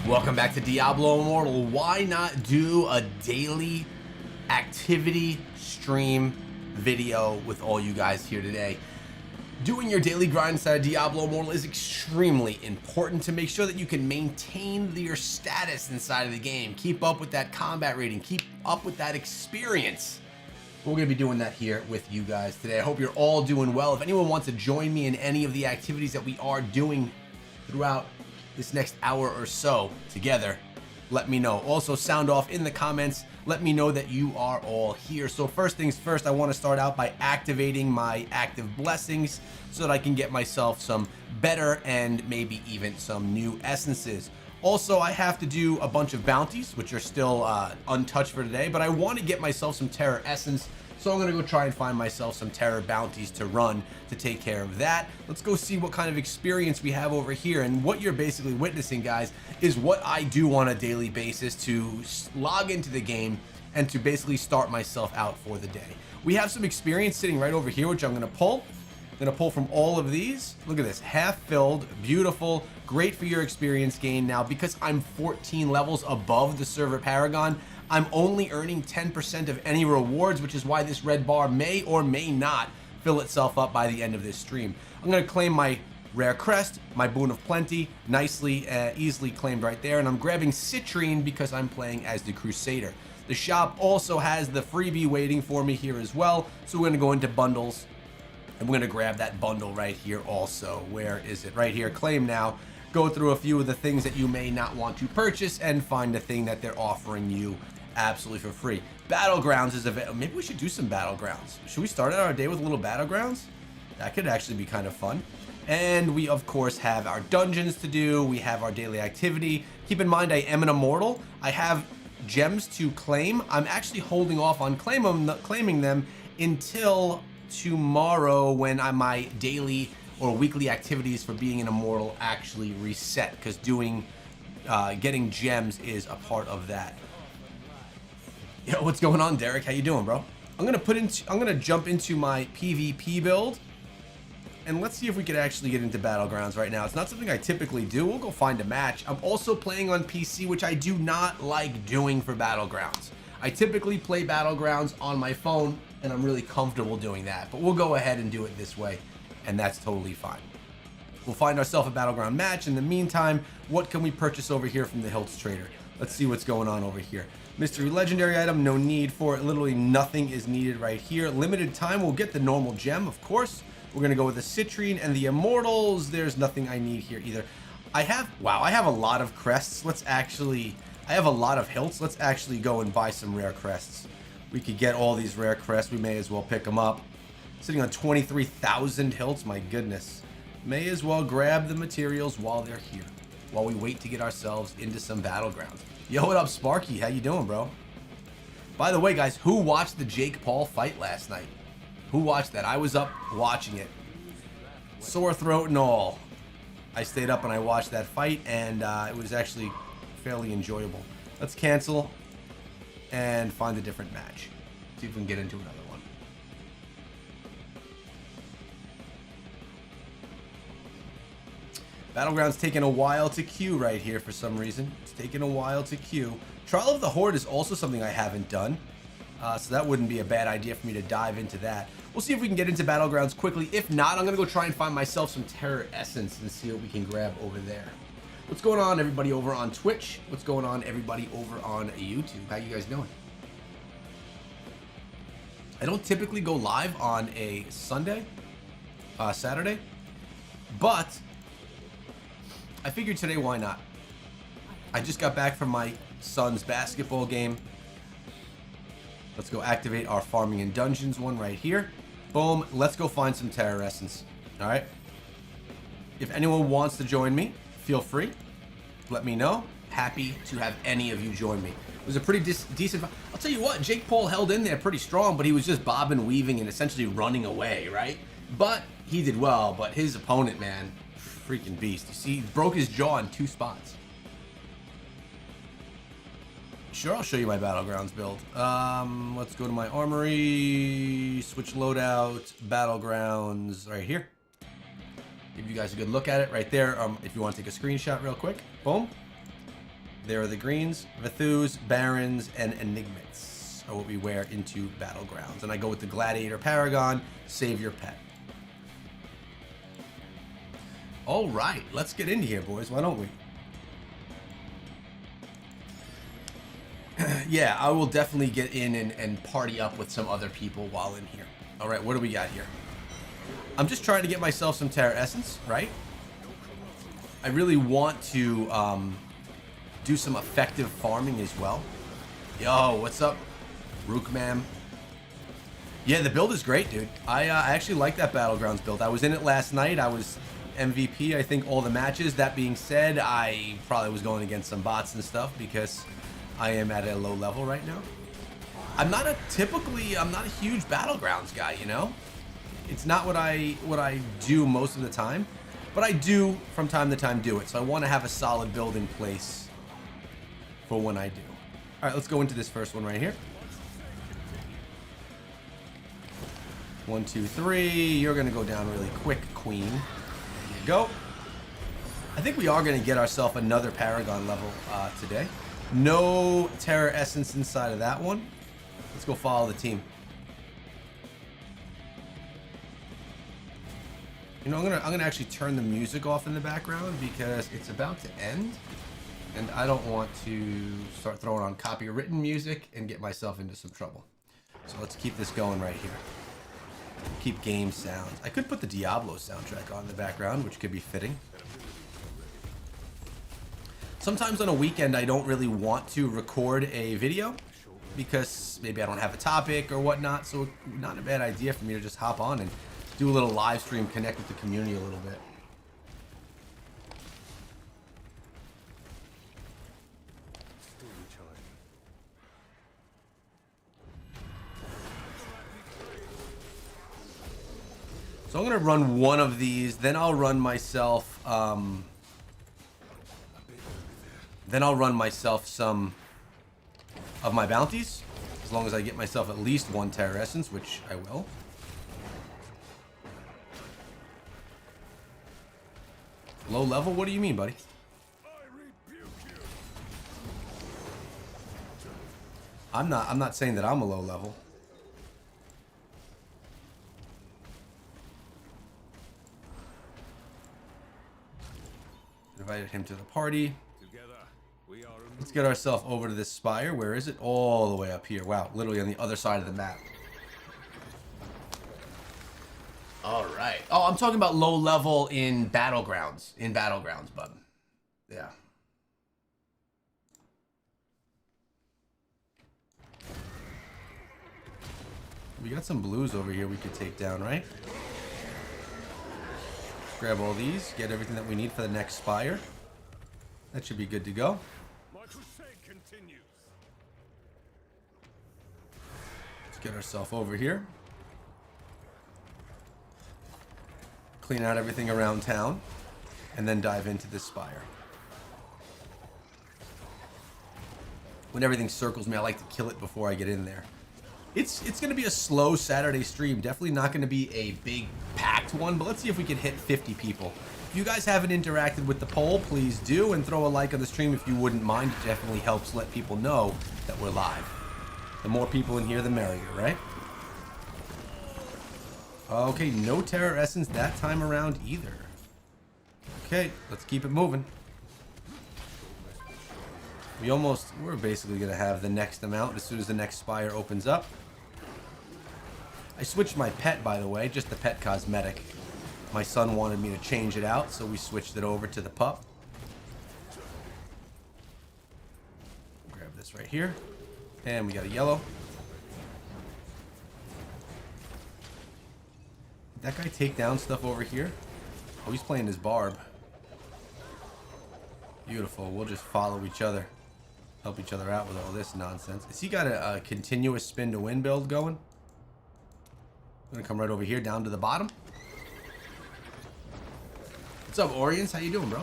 Welcome back to Diablo Immortal. Why not do a daily activity stream video with all you guys here today? Doing your daily grind inside of Diablo Immortal is extremely important to make sure that you can maintain your status inside of the game. Keep up with that combat rating, keep up with that experience. We're going to be doing that here with you guys today. I hope you're all doing well. If anyone wants to join me in any of the activities that we are doing throughout this next hour or so together, let me know. Also, sound off in the comments. Let me know that you are all here. So first things first, I want to start out by activating my active blessings so that I can get myself some better and maybe even some new essences. Also, I have to do a bunch of bounties, which are still untouched for today, but I want to get myself some terror essence. So I'm going to go try and find myself some terror bounties to run to take care of that. Let's go see what kind of experience we have over here. And what you're basically witnessing, guys, is what I do on a daily basis to log into the game and to basically start myself out for the day. We have some experience sitting right over here, which I'm going to pull. I'm going to pull from all of these. Look at this, half filled, beautiful, great for your experience gain. Now, because I'm 14 levels above the server paragon, I'm only earning 10% of any rewards, which is why this red bar may or may not fill itself up by the end of this stream. I'm going to claim my rare crest, my boon of plenty, nicely, easily claimed right there. And I'm grabbing citrine because I'm playing as the Crusader. The shop also has the freebie waiting for me here as well. So we're going to go into bundles and we're going to grab that bundle right here also. Where is it? Right here, claim now. Go through a few of the things that you may not want to purchase and find the thing that they're offering you absolutely for free. Battlegrounds is available. Maybe we should do some battlegrounds. Should we start out our day with a little battlegrounds? That could actually be kind of fun. And we of course have our dungeons to do. We have our daily activity. Keep in mind I am an immortal. I have gems to claim. I'm actually holding off on claiming them until tomorrow when my daily or weekly activities for being an immortal actually reset, because getting gems is a part of that. Yo, what's going on, Derek? How you doing, bro? I'm gonna jump into my PvP build, and let's see if we could actually get into battlegrounds right now. It's not something I typically do. We'll go find a match. I'm also playing on PC, which I do not like doing for battlegrounds. I typically play battlegrounds on my phone, and I'm really comfortable doing that. But we'll go ahead and do it this way, and that's totally fine. We'll find ourselves a battleground match. In the meantime, what can we purchase over here from the Hilts trader? Let's see what's going on over here. Mystery legendary item, no need for it. Literally nothing is needed right here. Limited time, we'll get the normal gem, of course. We're gonna go with the citrine and the immortals. There's nothing I need here either. I have a lot of crests. I have a lot of hilts. Let's actually go and buy some rare crests. We could get all these rare crests. We may as well pick them up. Sitting on 23,000 hilts, my goodness. May as well grab the materials while they're here, while we wait to get ourselves into some battlegrounds. Yo, what up, Sparky? How you doing, bro? By the way, guys, who watched the Jake Paul fight last night? Who watched that? I was up watching it. Sore throat and all. I stayed up and I watched that fight, and it was actually fairly enjoyable. Let's cancel and find a different match. See if we can get into another one. Battleground's taking a while to queue right here for some reason. It's taking a while to queue. Trial of the Horde is also something I haven't done. So that wouldn't be a bad idea for me to dive into that. We'll see if we can get into Battlegrounds quickly. If not, I'm going to go try and find myself some Terror Essence and see what we can grab over there. What's going on, everybody over on Twitch? What's going on, everybody over on YouTube? How you guys doing? I don't typically go live on a Saturday, but I figured today, why not? I just got back from my son's basketball game. Let's go activate our farming and dungeons one right here. Boom, let's go find some terror essence. All right. If anyone wants to join me, feel free. Let me know. Happy to have any of you join me. It was a pretty decent. I'll tell you what, Jake Paul held in there pretty strong, but he was just bobbing, weaving, and essentially running away, right? But he did well, but his opponent, man, freaking beast. You see, he broke his jaw in 2 spots. Sure, I'll show you my Battlegrounds build. Let's go to my armory, switch loadout, Battlegrounds, right here. Give you guys a good look at it right there. If you want to take a screenshot real quick, boom. There are the greens, Vithus, Barons, and Enigmats are what we wear into battlegrounds. And I go with the Gladiator Paragon, save your pet. All right, let's get into here, boys. Why don't we? Yeah, I will definitely get in and party up with some other people while in here. All right, what do we got here? I'm just trying to get myself some Terra Essence, right? I really want to do some effective farming as well. Yo, what's up, Rookmam? Yeah, the build is great, dude. I actually like that Battlegrounds build. I was in it last night. I was MVP, I think, all the matches. That being said, I probably was going against some bots and stuff because I am at a low level right now. I'm not a huge Battlegrounds guy, you know? It's not what I do most of the time, but I do from time to time do it. So I want to have a solid build in place for when I do. All right, let's go into this first one right here. 1, 2, 3. You're gonna go down really quick, Queen. There you go. I think we are gonna get ourselves another Paragon level today. No Terra Essence inside of that one. Let's go follow the team. You know, I'm gonna actually turn the music off in the background because it's about to end, and I don't want to start throwing on copywritten music and get myself into some trouble. So let's keep this going right here. Keep game sounds. I could put the Diablo soundtrack on in the background, which could be fitting. Sometimes on a weekend, I don't really want to record a video because maybe I don't have a topic or whatnot. So not a bad idea for me to just hop on and do a little live stream, connect with the community a little bit. So I'm gonna run one of these, then I'll run myself some of my bounties, as long as I get myself at least one Terra Essence, which I will. Low level? What do you mean, buddy? I'm not saying that I'm a low level. Invited him to the party. Let's get ourselves over to this spire. Where is it? All the way up here. Wow, literally on the other side of the map. All right. Oh, I'm talking about low level in battlegrounds. In battlegrounds, bud. Yeah. We got some blues over here we could take down, right? Grab all these, get everything that we need for the next spire. That should be good to go. My crusade continues. Let's get ourselves over here. Clean out everything around town, and then dive into this spire. When everything circles me, I like to kill it before I get in there. It's going to be a slow Saturday stream. Definitely not going to be a big packed one, but let's see if we can hit 50 people. If you guys haven't interacted with the poll, please do, and throw a like on the stream if you wouldn't mind. It definitely helps let people know that we're live. The more people in here, the merrier, right? Okay, no Terra Essence that time around either. Okay, let's keep it moving. We're basically going to have the next amount as soon as the next spire opens up. I switched my pet, by the way, just the pet cosmetic. My son wanted me to change it out, so we switched it over to the pup. Grab this right here. And we got a yellow. Did that guy take down stuff over here? Oh, he's playing his barb. Beautiful. We'll just follow each other. Help each other out with all this nonsense. Has he got a continuous spin to win build going? I'm gonna come right over here down to the bottom. What's up, Orions? How you doing, bro?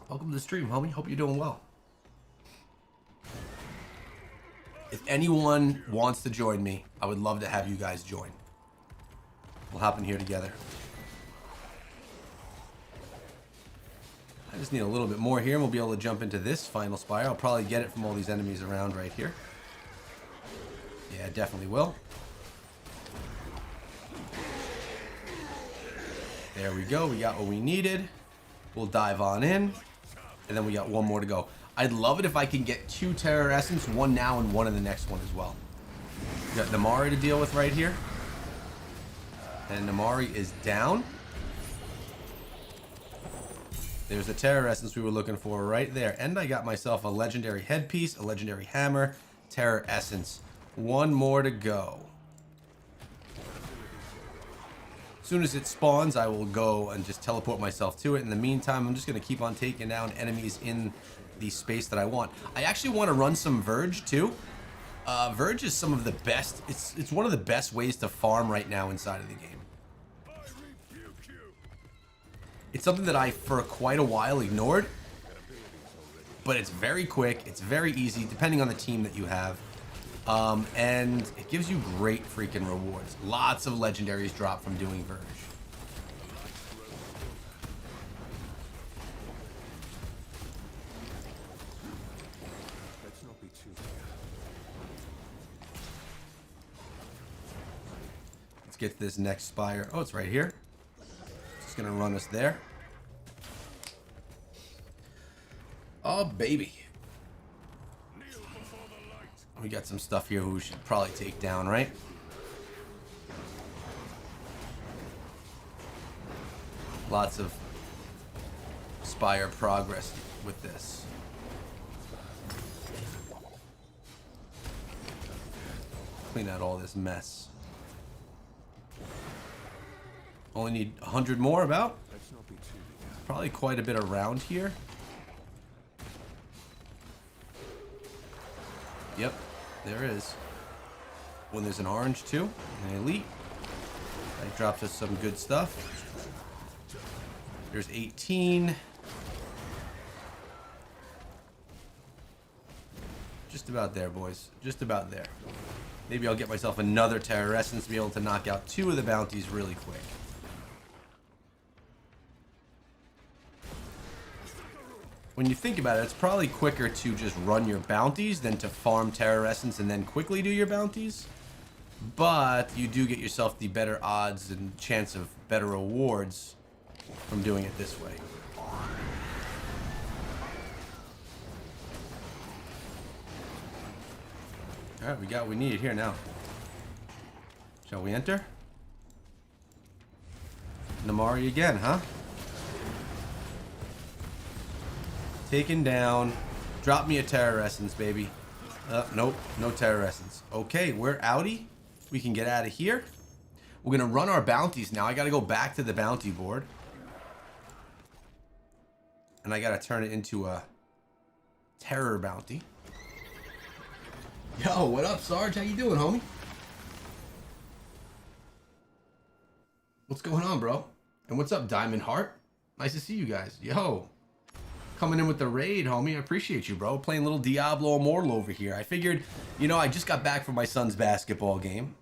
Welcome to the stream, homie. Hope you're doing well. If anyone wants to join me, I would love to have you guys join. We'll hop in here together. I just need a little bit more here, and we'll be able to jump into this final spire. I'll probably get it from all these enemies around right here. Yeah, definitely will. There we go. We got what we needed. We'll dive on in. And then we got one more to go. I'd love it if I can get 2 Terror Essence, one now and one in the next one as well. We got Namari to deal with right here. And Namari is down. There's the Terror Essence we were looking for right there. And I got myself a legendary headpiece, a legendary hammer, Terror Essence. One more to go. As soon as it spawns, I will go and just teleport myself to it. In the meantime, I'm just going to keep on taking down enemies in the space that I want. I actually want to run some Verge too. Verge is some of the best. It's one of the best ways to farm right now inside of the game. It's something that I, for quite a while, ignored. But it's very quick. It's very easy, depending on the team that you have. And it gives you great freaking rewards. Lots of legendaries drop from doing Verge. Let's get to this next spire. Oh, it's right here. It's gonna run us there. Oh, baby. We got some stuff here we should probably take down, right? Lots of spire progress with this. Clean out all this mess. Only need 100 more about. Probably quite a bit around here. Yep, there is. When there's an orange too, an elite. That drops us some good stuff. There's 18. Just about there, boys. Just about there. Maybe I'll get myself another Terror Essence to be able to knock out 2 of the bounties really quick. When you think about it, it's probably quicker to just run your bounties than to farm Terror Essence and then quickly do your bounties. But you do get yourself the better odds and chance of better rewards from doing it this way. Alright, we got what we need here now. Shall we enter? Namari again, huh? Taken down. Drop me a Terror Essence, baby. Nope, no Terror Essence. Okay, we're outie. We can get out of here. We're gonna run our bounties now. I gotta go back to the bounty board. And I gotta turn it into a terror bounty. Yo, what up, Sarge? How you doing, homie? What's going on, bro? And what's up, Diamond Heart? Nice to see you guys. Yo. Coming in with the raid, homie. I appreciate you, bro. Playing a little Diablo Immortal over here. I figured, you know, I just got back from my son's basketball game.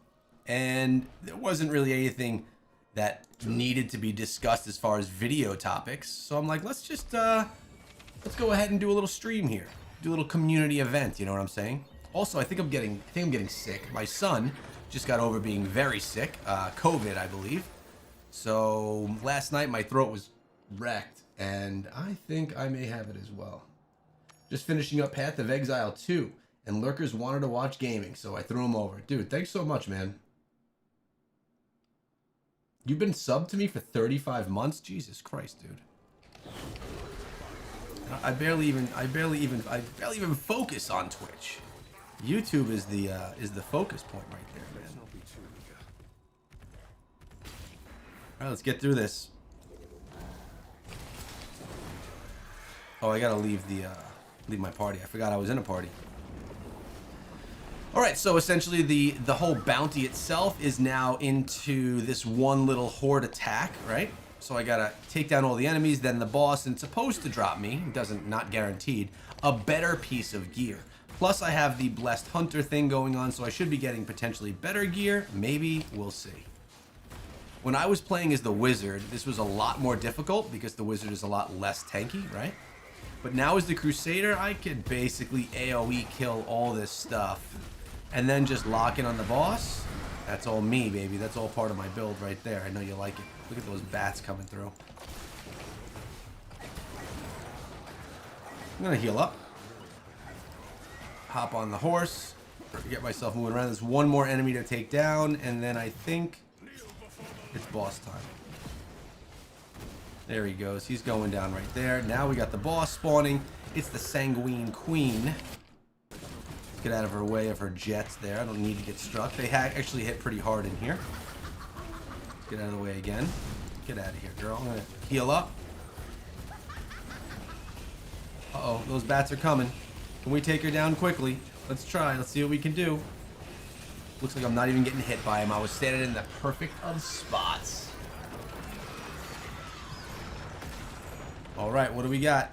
And there wasn't really anything that needed to be discussed as far as video topics. So I'm like, let's just, let's go ahead and do a little stream here. Do a little community event, you know what I'm saying? Also, I think I'm getting sick. My son just got over being very sick. COVID, I believe. So last night my throat was wrecked. And I think I may have it as well. Just finishing up Path of Exile 2. And Lurkers wanted to watch gaming, so I threw him over. Dude, thanks so much, man. You've been subbed to me for 35 months? Jesus Christ, dude. I barely even focus on Twitch. YouTube is the focus point right there, man. Alright, let's get through this. Oh, I gotta leave my party. I forgot I was in a party. All right, so essentially the whole bounty itself is now into this one little horde attack, right? So I gotta take down all the enemies, then the boss, and it's supposed to drop me, not guaranteed, a better piece of gear. Plus I have the Blessed Hunter thing going on, so I should be getting potentially better gear. Maybe, we'll see. When I was playing as the wizard, this was a lot more difficult because the wizard is a lot less tanky, right? But now as the crusader, I could basically AoE kill all this stuff and then just lock in on the boss. That's all me, baby. That's all part of my build right there. I know you like it. Look at those bats coming through. I'm gonna heal up. Hop on the horse. Get myself moving around. There's one more enemy to take down, and then I think it's boss time. There he goes. He's going down right there. Now we got the boss spawning. It's the Sanguine Queen. Let's get out of her way of her jets there. I don't need to get struck. They actually hit pretty hard in here. Let's get out of the way again. Get out of here, girl. I'm gonna heal up. Uh-oh, those bats are coming. Can we take her down quickly? Let's try. Let's see what we can do. Looks like I'm not even getting hit by him. I was standing in the perfect of spots. All right, what do we got?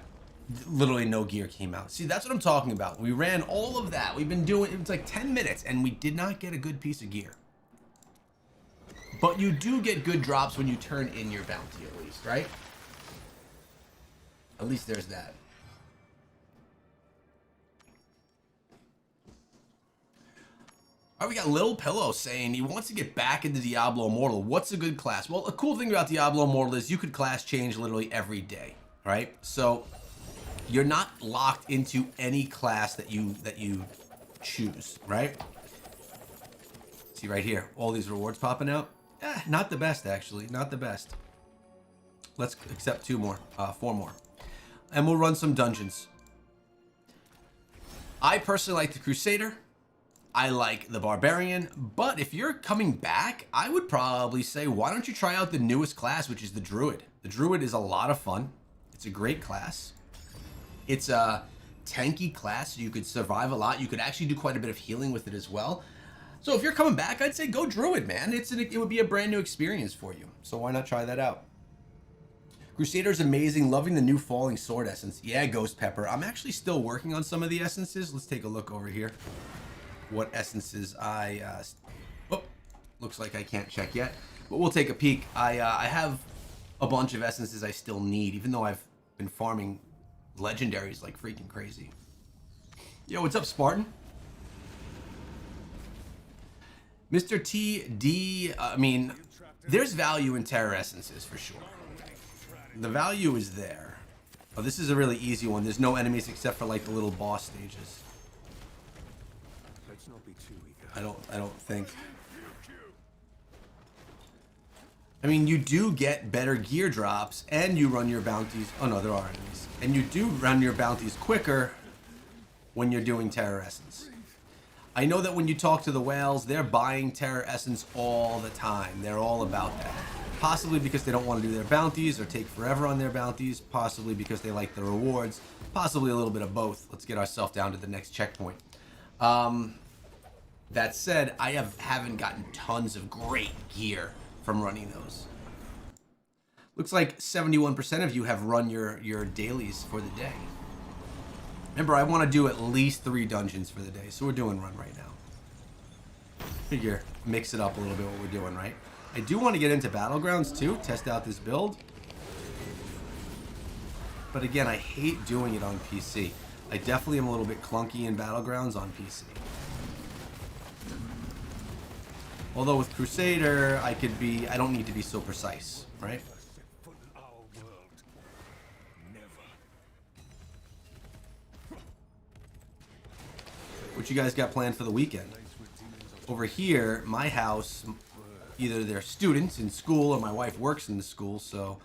Literally no gear came out. See, that's what I'm talking about. We ran all of that. We've been doing, it's like 10 minutes, and we did not get a good piece of gear. But you do get good drops when you turn in your bounty, at least, right? At least there's that. All right, we got Lil Pillow saying he wants to get back into Diablo Immortal. What's a good class? Well, a cool thing about Diablo Immortal is you could class change literally every day, right? So you're not locked into any class that you choose, right? See right here, all these rewards popping out. Not the best, actually, not the best. Let's accept 4 more, and we'll run some dungeons. I personally like the Crusader. I like the Barbarian, but if you're coming back, I would probably say, why don't you try out the newest class, which is the Druid. The Druid is a lot of fun. It's a great class. It's a tanky class, so you could survive a lot. You could actually do quite a bit of healing with it as well. So if you're coming back, I'd say go Druid, man. It would be a brand new experience for you. So why not try that out? Crusader's amazing. Loving the new Falling Sword essence. Yeah, Ghost Pepper. I'm actually still working on some of the essences. Let's take a look over here. What essences looks like I can't check yet, but we'll take a peek. I have a bunch of essences I still need, even though I've been farming legendaries like freaking crazy. Yo, what's up, Spartan? Mr. TD, I mean, there's value in terror essences for sure. The value is there. Oh, this is a really easy one. There's no enemies except for like the little boss stages. I don't think. I mean, you do get better gear drops, and you run your bounties. Oh no, there are enemies. And you do run your bounties quicker when you're doing Terror Essence. I know that when you talk to the whales, they're buying Terror Essence all the time. They're all about that. Possibly because they don't want to do their bounties or take forever on their bounties. Possibly because they like the rewards. Possibly a little bit of both. Let's get ourselves down to the next checkpoint. That said, I haven't gotten tons of great gear from running those. Looks like 71% of you have run your dailies for the day. Remember, I want to do at least 3 dungeons for the day, so we're doing run right now. Figure, mix it up a little bit what we're doing, right? I do want to get into battlegrounds too, test out this build. But again, I hate doing it on PC. I definitely am a little bit clunky in battlegrounds on PC. Although with Crusader, I don't need to be so precise, right? What you guys got planned for the weekend? Over here, my house, either they're students in school or my wife works in the school, so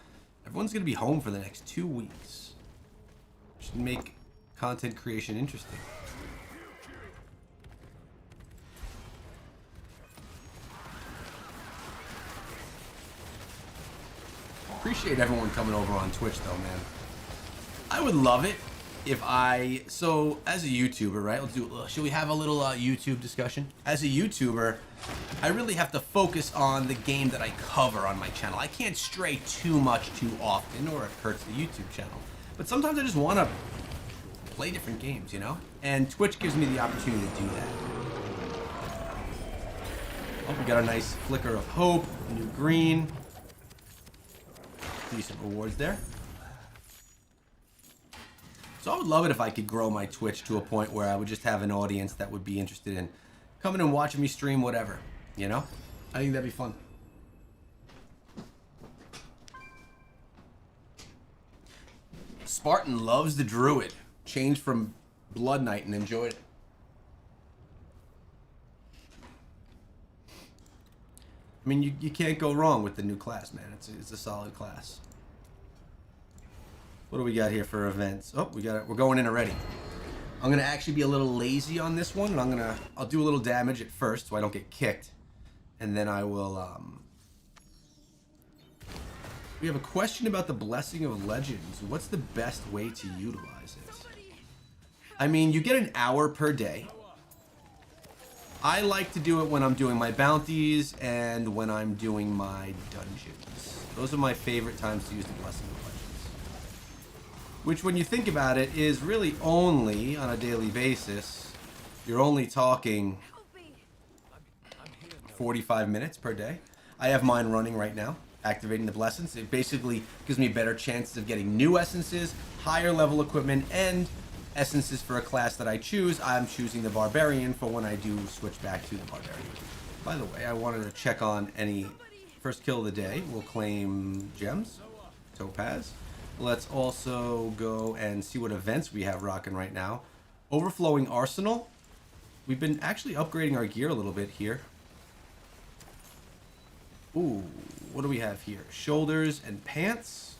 everyone's going to be home for the next 2 weeks. Should make content creation interesting. Appreciate everyone coming over on Twitch though, man. I would love it if so as a YouTuber, right? Should we have a little YouTube discussion? As a YouTuber, I really have to focus on the game that I cover on my channel. I can't stray too much too often or it hurts the YouTube channel. But sometimes I just want to play different games, you know? And Twitch gives me the opportunity to do that. Oh, we got a nice flicker of hope. New green. Decent rewards there. So I would love it if I could grow my Twitch to a point where I would just have an audience that would be interested in coming and watching me stream whatever, you know? I think that'd be fun. Spartan loves the druid. Changed from Blood Knight and enjoyed it. I mean, you can't go wrong with the new class, man. It's a solid class. What do we got here for events? Oh, we're going in already. I'm gonna actually be a little lazy on this one, and I'll do a little damage at first so I don't get kicked, and then I will. We have a question about the Blessing of Legends. What's the best way to utilize it? I mean, you get an hour per day. I like to do it when I'm doing my bounties and when I'm doing my dungeons. Those are my favorite times to use the Blessing of Legends. Which, when you think about it, is really only on a daily basis. You're only talking 45 minutes per day. I have mine running right now, activating the blessings. It basically gives me better chances of getting new essences, higher level equipment, and essences for a class that I choose. I'm choosing the Barbarian for when I do switch back to the Barbarian. By the way, I wanted to check on any first kill of the day. We'll claim gems, topaz. Let's also go and see what events we have rocking right now. Overflowing Arsenal. We've been actually upgrading our gear a little bit here. Ooh, what do we have here? Shoulders and pants.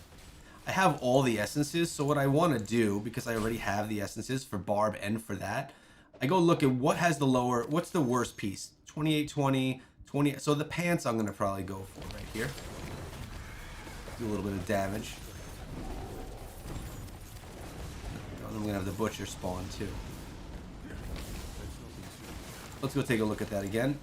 I have all the essences, so what I want to do, because I already have the essences for Barb and for that, I go look at what has the lower, what's the worst piece? 2820, 20, so the pants I'm going to probably go for right here. Do a little bit of damage. And I'm going to have the butcher spawn too. Let's go take a look at that again.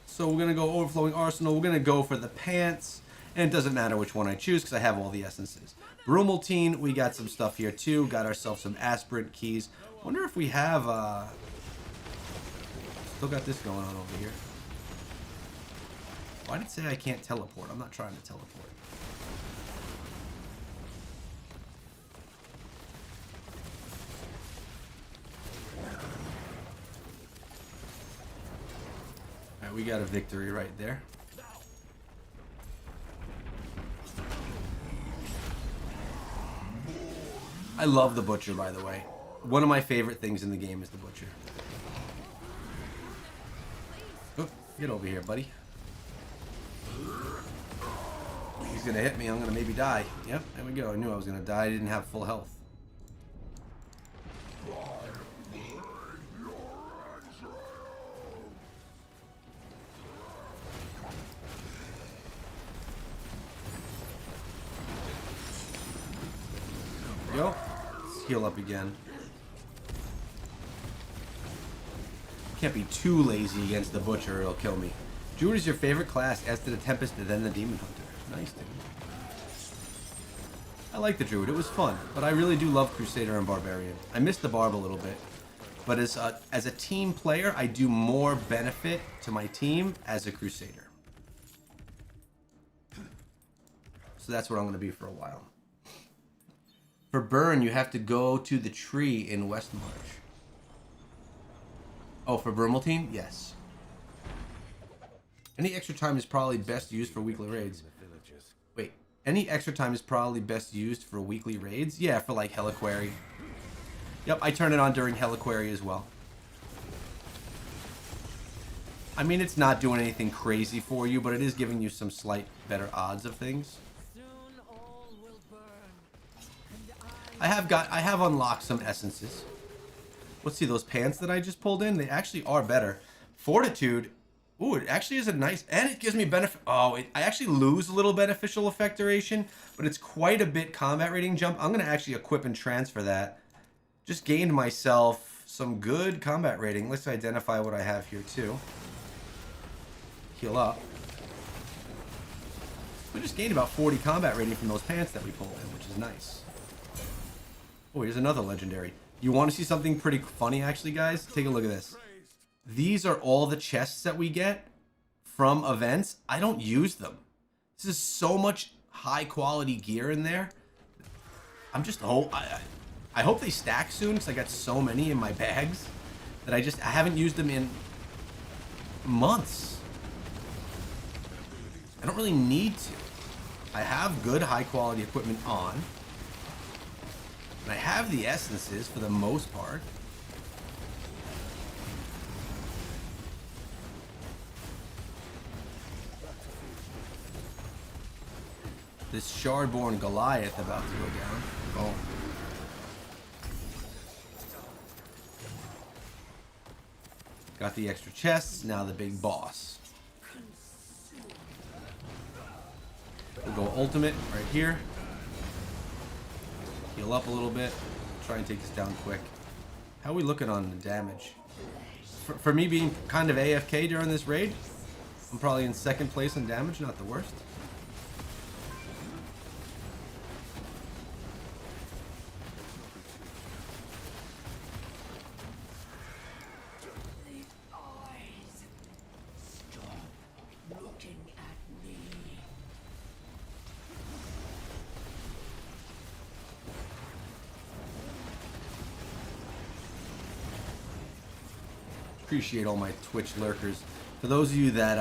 So we're going to go Overflowing Arsenal. We're going to go for the pants. And it doesn't matter which one I choose because I have all the essences. Brumaltine, we got some stuff here too. Got ourselves some aspirant keys. Wonder if we have... Still got this going on over here. Why did it say I can't teleport? I'm not trying to teleport. Alright, we got a victory right there. I love the Butcher, by the way. One of my favorite things in the game is the Butcher. Oh, get over here, buddy. He's gonna hit me. I'm gonna maybe die. Yep, there we go. I knew I was gonna die. I didn't have full health. There we go. Let's heal up again. Can't be too lazy against the Butcher, or it'll kill me. Druid is your favorite class, as to the Tempest and then the Demon Hunter. Nice, dude. I like the Druid. It was fun, but I really do love Crusader and Barbarian. I missed the Barb a little bit, but as a team player, I do more benefit to my team as a Crusader. So that's what I'm going to be for a while. For burn, you have to go to the tree in Westmarch. Oh, for Brumaltine? Yes. Any extra time is probably best used for weekly raids. Wait, any extra time is probably best used for weekly raids? Yeah, for like Heliqury. Yep, I turn it on during Heliqury as well. I mean, it's not doing anything crazy for you, but it is giving you some slight better odds of things. I have unlocked some essences. Let's see, those pants that I just pulled in, they actually are better. Fortitude, ooh, it actually is a nice, and it gives me benefit. Oh, I actually lose a little beneficial effect duration, but it's quite a bit combat rating jump. I'm going to actually equip and transfer that. Just gained myself some good combat rating. Let's identify what I have here too. Heal up. We just gained about 40 combat rating from those pants that we pulled in, which is nice. Oh, here's another legendary. You want to see something pretty funny, actually, guys? Take a look at this. These are all the chests that we get from events, I don't use them. This is so much high quality gear in there. I'm just I hope they stack soon because I got so many in my bags that I haven't used them in months. I don't really need to. I have good high quality equipment on. And I have the essences for the most part. This Shardborn Goliath about to go down. Oh. Got the extra chests, now the big boss. We'll go ultimate right here. Heal up a little bit. Try and take this down quick. How are we looking on the damage? For me being kind of AFK during this raid, I'm probably in second place in damage, not the worst. Appreciate all my Twitch lurkers. For those of you that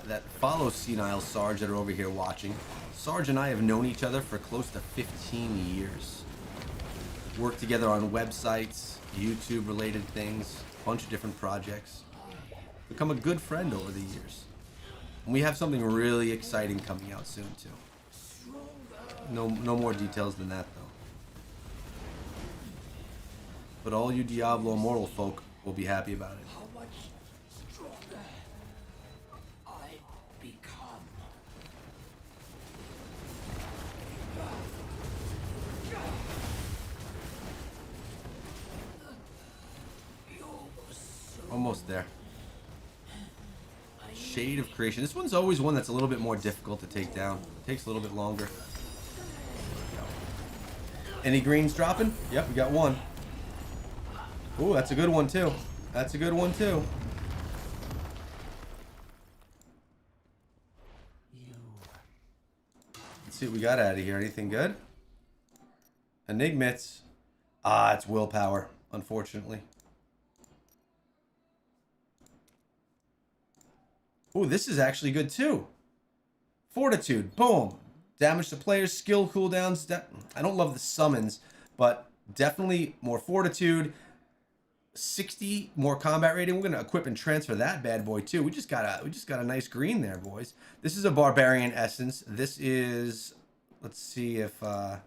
that follow Senile Sarge that are over here watching, Sarge and I have known each other for close to 15 years. Worked together on websites, YouTube related things, a bunch of different projects. Become a good friend over the years. And we have something really exciting coming out soon too. No more details than that though. But all you Diablo Immortal folk will be happy about it. Almost there. Shade of Creation. This one's always one that's a little bit more difficult to take down. It takes a little bit longer. Any greens dropping? Yep, we got one. Ooh, that's a good one too. That's a good one too. Let's see what we got out of here. Anything good? Enigmits. Ah, it's willpower, unfortunately. Ooh, this is actually good too. Fortitude, boom. Damage to players, skill cooldowns. I don't love the summons, but definitely more fortitude. 60 more combat rating. We're gonna equip and transfer that bad boy too. We just got a nice green there, boys. This is a barbarian essence. This is, let's see if let's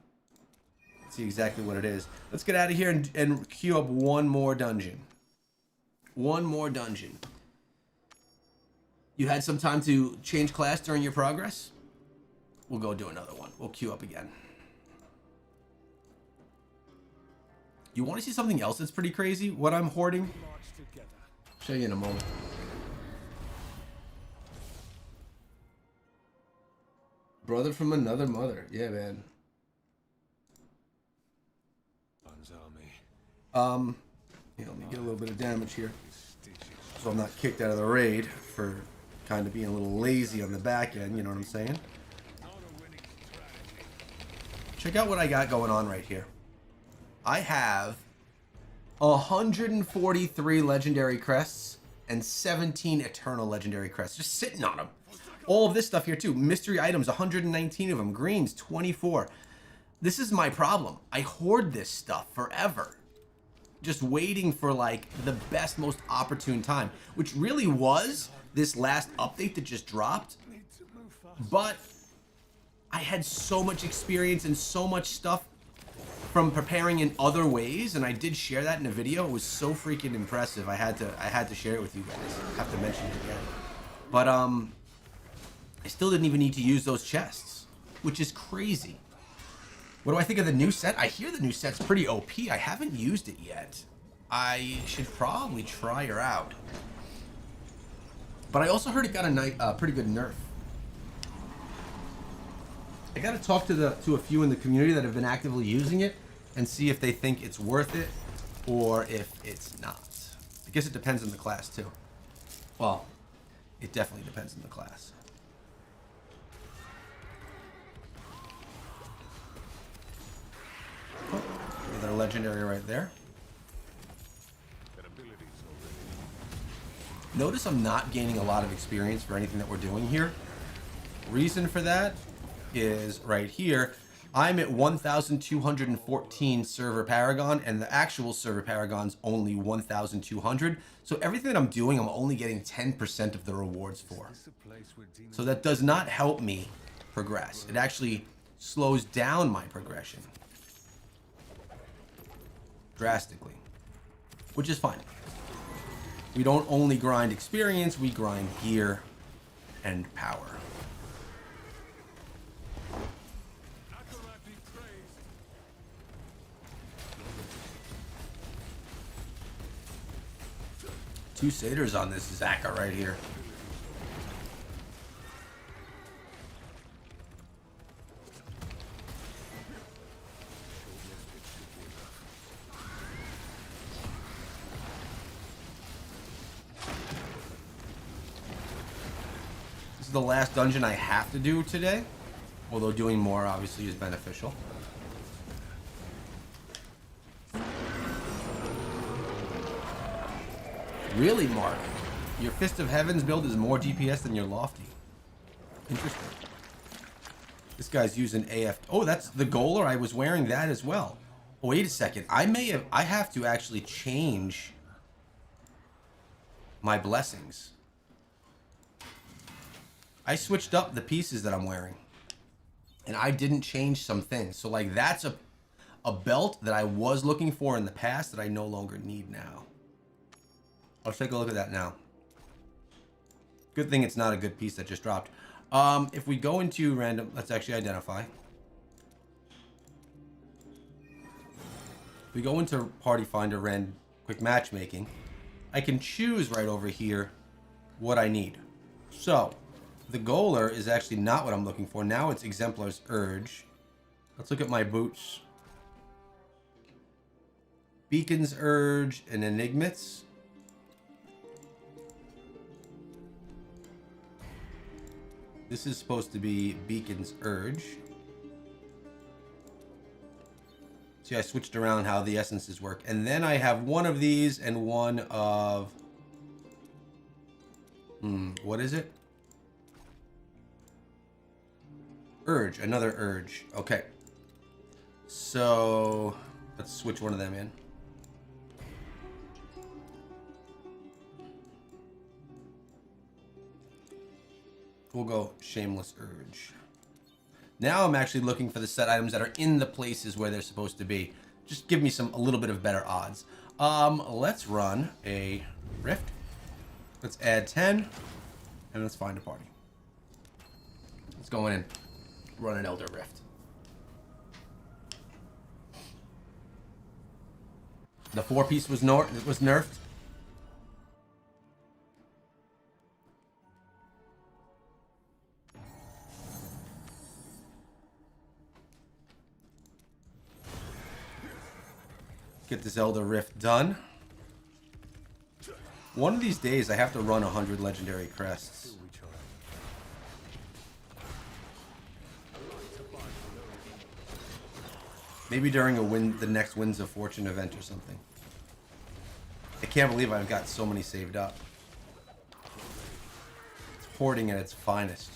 see exactly what it is. Let's get out of here and queue up one more dungeon. One more dungeon. You had some time to change class during your progress? We'll go do another one. We'll queue up again. You want to see something else that's pretty crazy? What I'm hoarding? Show you in a moment. Brother from another mother. Yeah, man. Yeah, let me get a little bit of damage here, so I'm not kicked out of the raid for kind of being a little lazy on the back end, you know what I'm saying? Check out what I got going on right here. I have 143 legendary crests and 17 eternal legendary crests just sitting on them. All of this stuff here too. Mystery items, 119 of them. Greens, 24. This is my problem. I hoard this stuff forever, just waiting for like the best, most opportune time, which really was this last update that just dropped. But I had so much experience and so much stuff from preparing in other ways, and I did share that in a video. It was so freaking impressive. I had to share it with you guys. I have to mention it again. But I still didn't even need to use those chests, which is crazy. What do I think of the new set? I hear the new set's pretty OP. I haven't used it yet. I should probably try her out. But I also heard it got a pretty good nerf. I gotta talk to a few in the community that have been actively using it and see if they think it's worth it or if it's not. I guess it depends on the class too. Well, It definitely depends on the class. Oh, another legendary right there. Notice I'm not gaining a lot of experience for anything that we're doing here. Reason for that is right here. I'm at 1,214 server Paragon, and the actual server Paragon's only 1,200. So everything that I'm doing, I'm only getting 10% of the rewards for. So that does not help me progress. It actually slows down my progression drastically, which is fine. We don't only grind experience, we grind gear and power. Two satyrs on this Zaka right here. This is the last dungeon I have to do today, although doing more obviously is beneficial. Really, Mark? Your Fist of Heavens build is more DPS than your Lofty. Interesting. This guy's using AF. Oh, that's the Goaler. I was wearing that as well. Oh, wait a second. I have to actually change my blessings. I switched up the pieces that I'm wearing, and I didn't change some things. So, like, that's a belt that I was looking for in the past that I no longer need now. Let's take a look at that now. Good thing it's not a good piece that just dropped. If we go into random, let's actually identify. If we go into Party Finder, random quick matchmaking, I can choose right over here what I need. So, the Goaler is actually not what I'm looking for. Now it's Exemplar's Urge. Let's look at my boots. Beacon's Urge and Enigmats. This is supposed to be Beacon's Urge. See, I switched around how the essences work. And then I have one of these and one of... what is it? Urge. Another Urge. Okay. So, let's switch one of them in. We'll go Shameless Urge. Now I'm actually looking for the set items that are in the places where they're supposed to be. Just give me a little bit of better odds. Let's run a Rift. Let's add 10. And let's find a party. Let's go in. Run an Elder Rift. The 4-piece was nerfed. Get this Elder Rift done. One of these days, I have to run 100 legendary crests. Maybe during the next Winds of Fortune event or something. I can't believe I've got so many saved up. It's hoarding at its finest.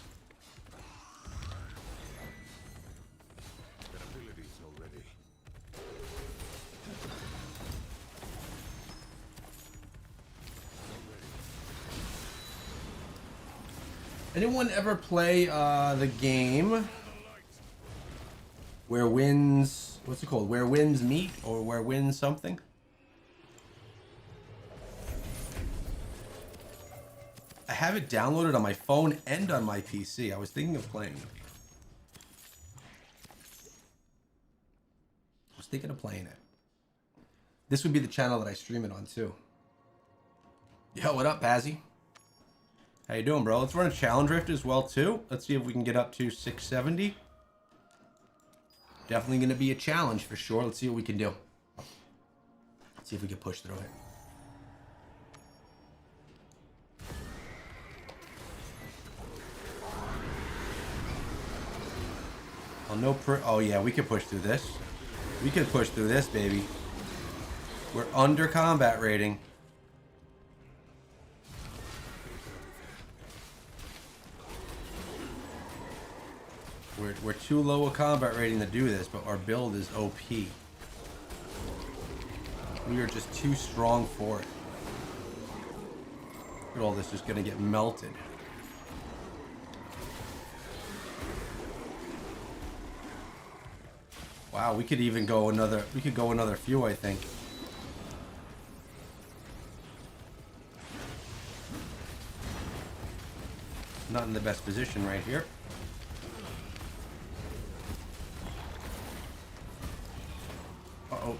Anyone ever play the game where winds, what's it called? Where winds meet, or where winds something? I have it downloaded on my phone and on my PC. I was thinking of playing it. This would be the channel that I stream it on too. Yo, what up, Pazzy? How you doing, bro? Let's run a challenge rift as well, too. Let's see if we can get up to 670. Definitely going to be a challenge for sure. Let's see what we can do. Let's see if we can push through it. Oh, no oh, yeah, we can push through this. We can push through this, baby. We're under combat rating. We're too low a combat rating to do this, but our build is OP. We are just too strong for it. Look at all this just gonna get melted. Wow, we could even go another. We could go another few, I think. Not in the best position right here. Uh-oh.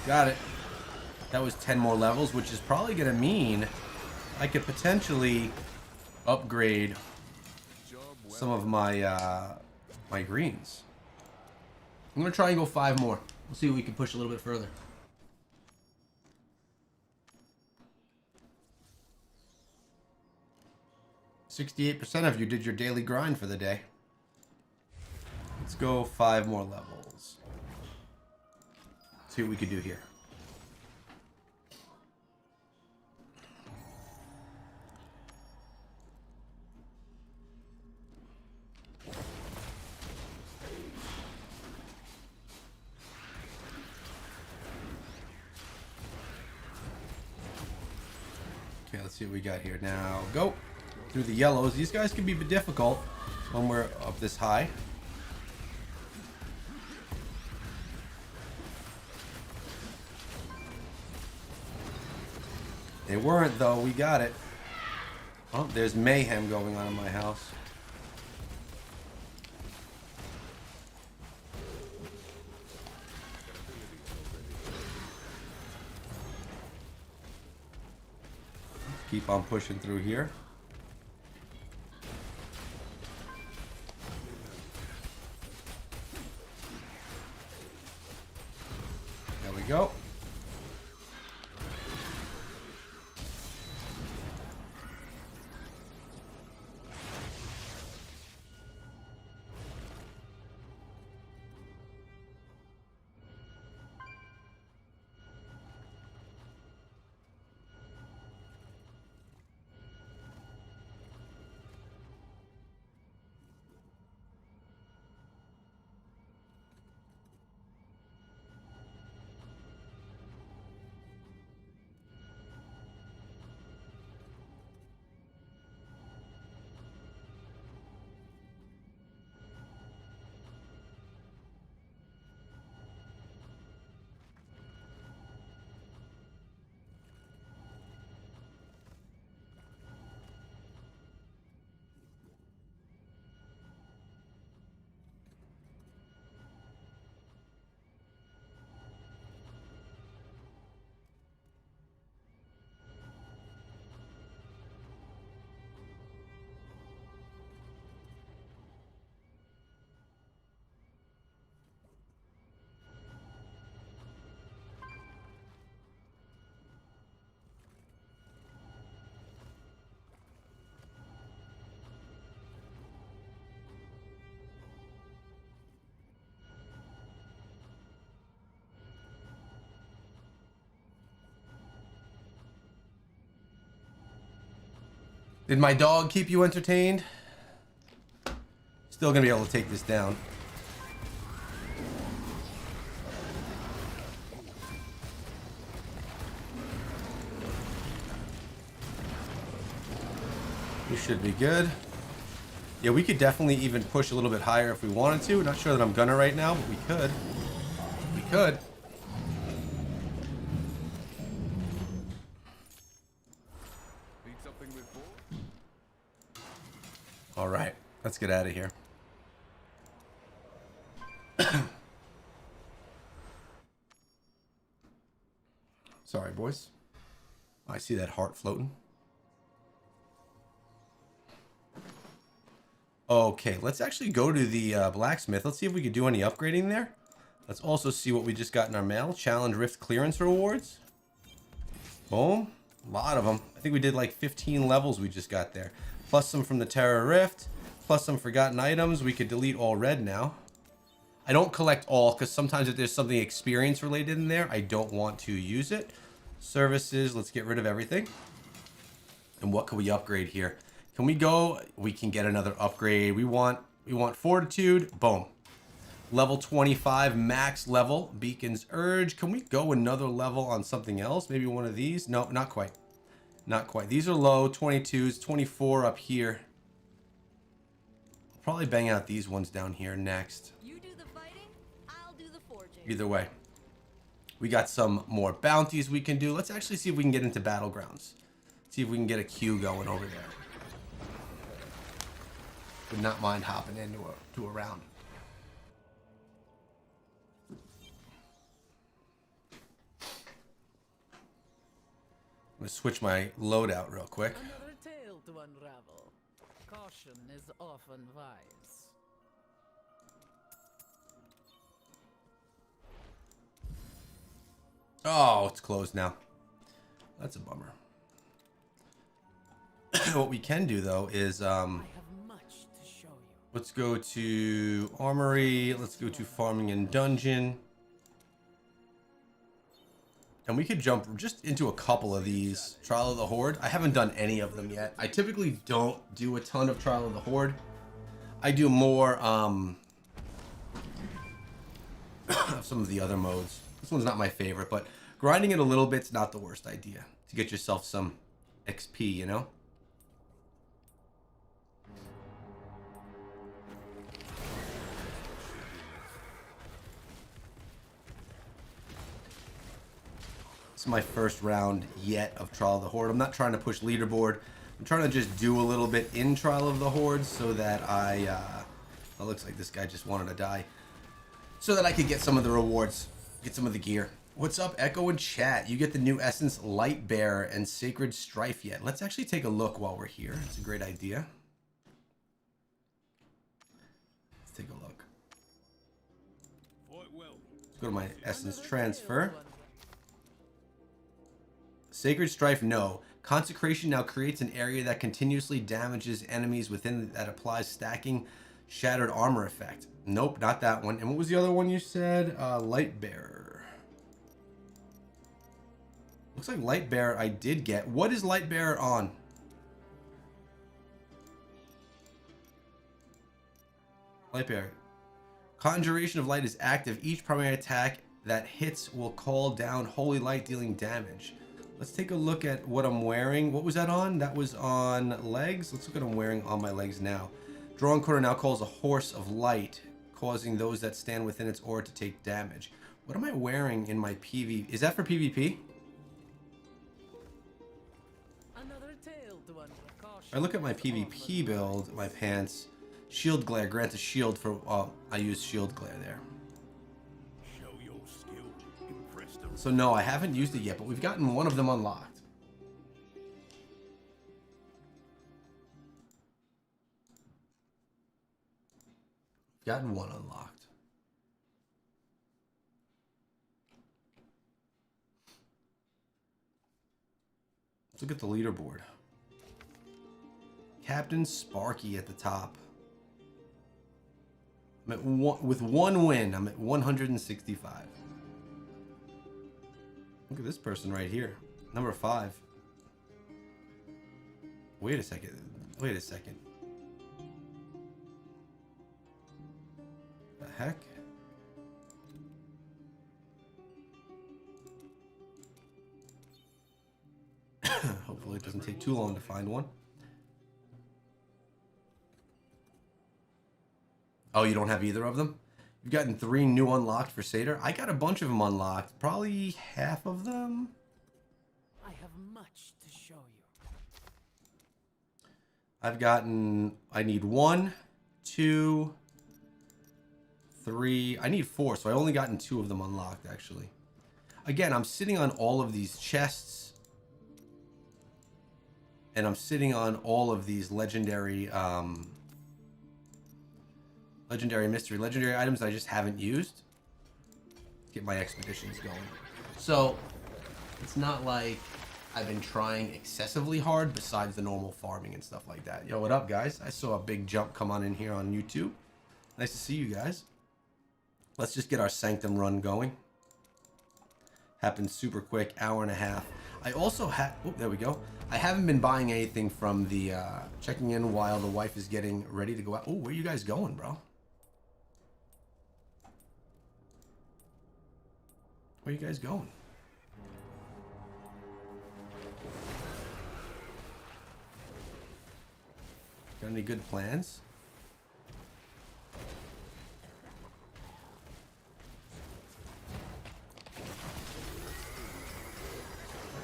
Got it. That was 10 more levels, which is probably going to mean I could potentially upgrade some of my my greens. I'm going to try and go 5 more. We'll see if we can push a little bit further. %68 of you did your daily grind for the day. Let's go 5 more levels. See what we can do here. Okay, let's see what we got here. Now, go through the yellows. These guys can be difficult when we're up this high. They weren't, though. We got it. Oh, there's mayhem going on in my house. Keep on pushing through here. There we go. Did my dog keep you entertained? Still gonna be able to take this down. We should be good. Yeah, we could definitely even push a little bit higher if we wanted to. Not sure that I'm gonna right now, but we could. We could. All right, let's get out of here. Sorry, boys. I see that heart floating. Okay, let's actually go to the blacksmith. Let's see if we could do any upgrading there. Let's also see what we just got in our mail. Challenge Rift clearance rewards. Boom. A lot of them. I think we did like 15 levels we just got there. Plus some from the Terra Rift. Plus some forgotten items. We could delete all red now. I don't collect all because sometimes if there's something experience related in there, I don't want to use it. Services, let's get rid of everything. And what can we upgrade here? Can we go? We can get another upgrade. We want fortitude. Boom. Level 25 max level. Beacon's Urge. Can we go another level on something else? Maybe one of these? No, not quite. Not quite. These are low. 22s. 24 up here. I'll probably bang out these ones down here next. You do the fighting, I'll do the forging. Either way. We got some more bounties we can do. Let's actually see if we can get into battlegrounds. See if we can get a queue going over there. Would not mind hopping into a round. I'm gonna switch my loadout real quick. Another tale to unravel. Caution is often wise. Oh, it's closed now. That's a bummer. What we can do though is I have much to show you. let's go to Armory. Let's go to Farming and Dungeon. And we could jump just into a couple of these. Trial of the Horde. I haven't done any of them yet. I typically don't do a ton of Trial of the Horde. I do more of some of the other modes. This one's not my favorite, but grinding it a little bit's not the worst idea to get yourself some XP, you know? This is my first round yet of Trial of the Horde. I'm not trying to push leaderboard. I'm trying to just do a little bit in Trial of the Horde so that it looks like this guy just wanted to die. So that I could get some of the rewards, get some of the gear. What's up, Echo in chat? You get the new Essence Light Bearer and Sacred Strife yet? Let's actually take a look while we're here. It's a great idea. Let's take a look. Let's go to my Essence Transfer. Sacred Strife, no. Consecration now creates an area that continuously damages enemies within that applies stacking shattered armor effect. Nope, not that one. And what was the other one you said? Light Bearer. Looks like Light Bearer I did get. What is Light Bearer on? Light Bearer. Conjuration of Light is active. Each primary attack that hits will call down holy light, dealing damage. Let's take a look at what I'm wearing. What was that on? That was on legs. Let's look at what I'm wearing on my legs now. Drawn Quarter now calls a Horse of Light, causing those that stand within its aura to take damage. What am I wearing in my PvP? Is that for PvP? Another tale to caution. I look at my PvP build, my pants. Shield Glare grants a shield for... I use Shield Glare there. So no, I haven't used it yet, but we've gotten one of them unlocked. Gotten one unlocked. Let's look at the leaderboard. Captain Sparky at the top. I'm at with one win, I'm at 165. Look at this person right here. Number 5. Wait a second. Wait a second. The heck? Hopefully it doesn't take too long to find one. Oh, you don't have either of them? You've gotten 3 new unlocked for Seder. I got a bunch of them unlocked. Probably half of them. I have much to show you. I've gotten... I need 1, 2, 3... I need 4, so I only gotten 2 of them unlocked, actually. Again, I'm sitting on all of these chests. And I'm sitting on all of these legendary... legendary mystery, legendary items I just haven't used. Get my expeditions going. So it's not like I've been trying excessively hard besides the normal farming and stuff like that. Yo, what up, guys? I saw a big jump come on in here on YouTube. Nice to see you guys. Let's just get our Sanctum run going. Happened super quick, hour and a half. I also had, oh, there we go. I haven't been buying anything from the, checking in while the wife is getting ready to go out. Oh, where you guys going, bro? Where you guys going? Got any good plans?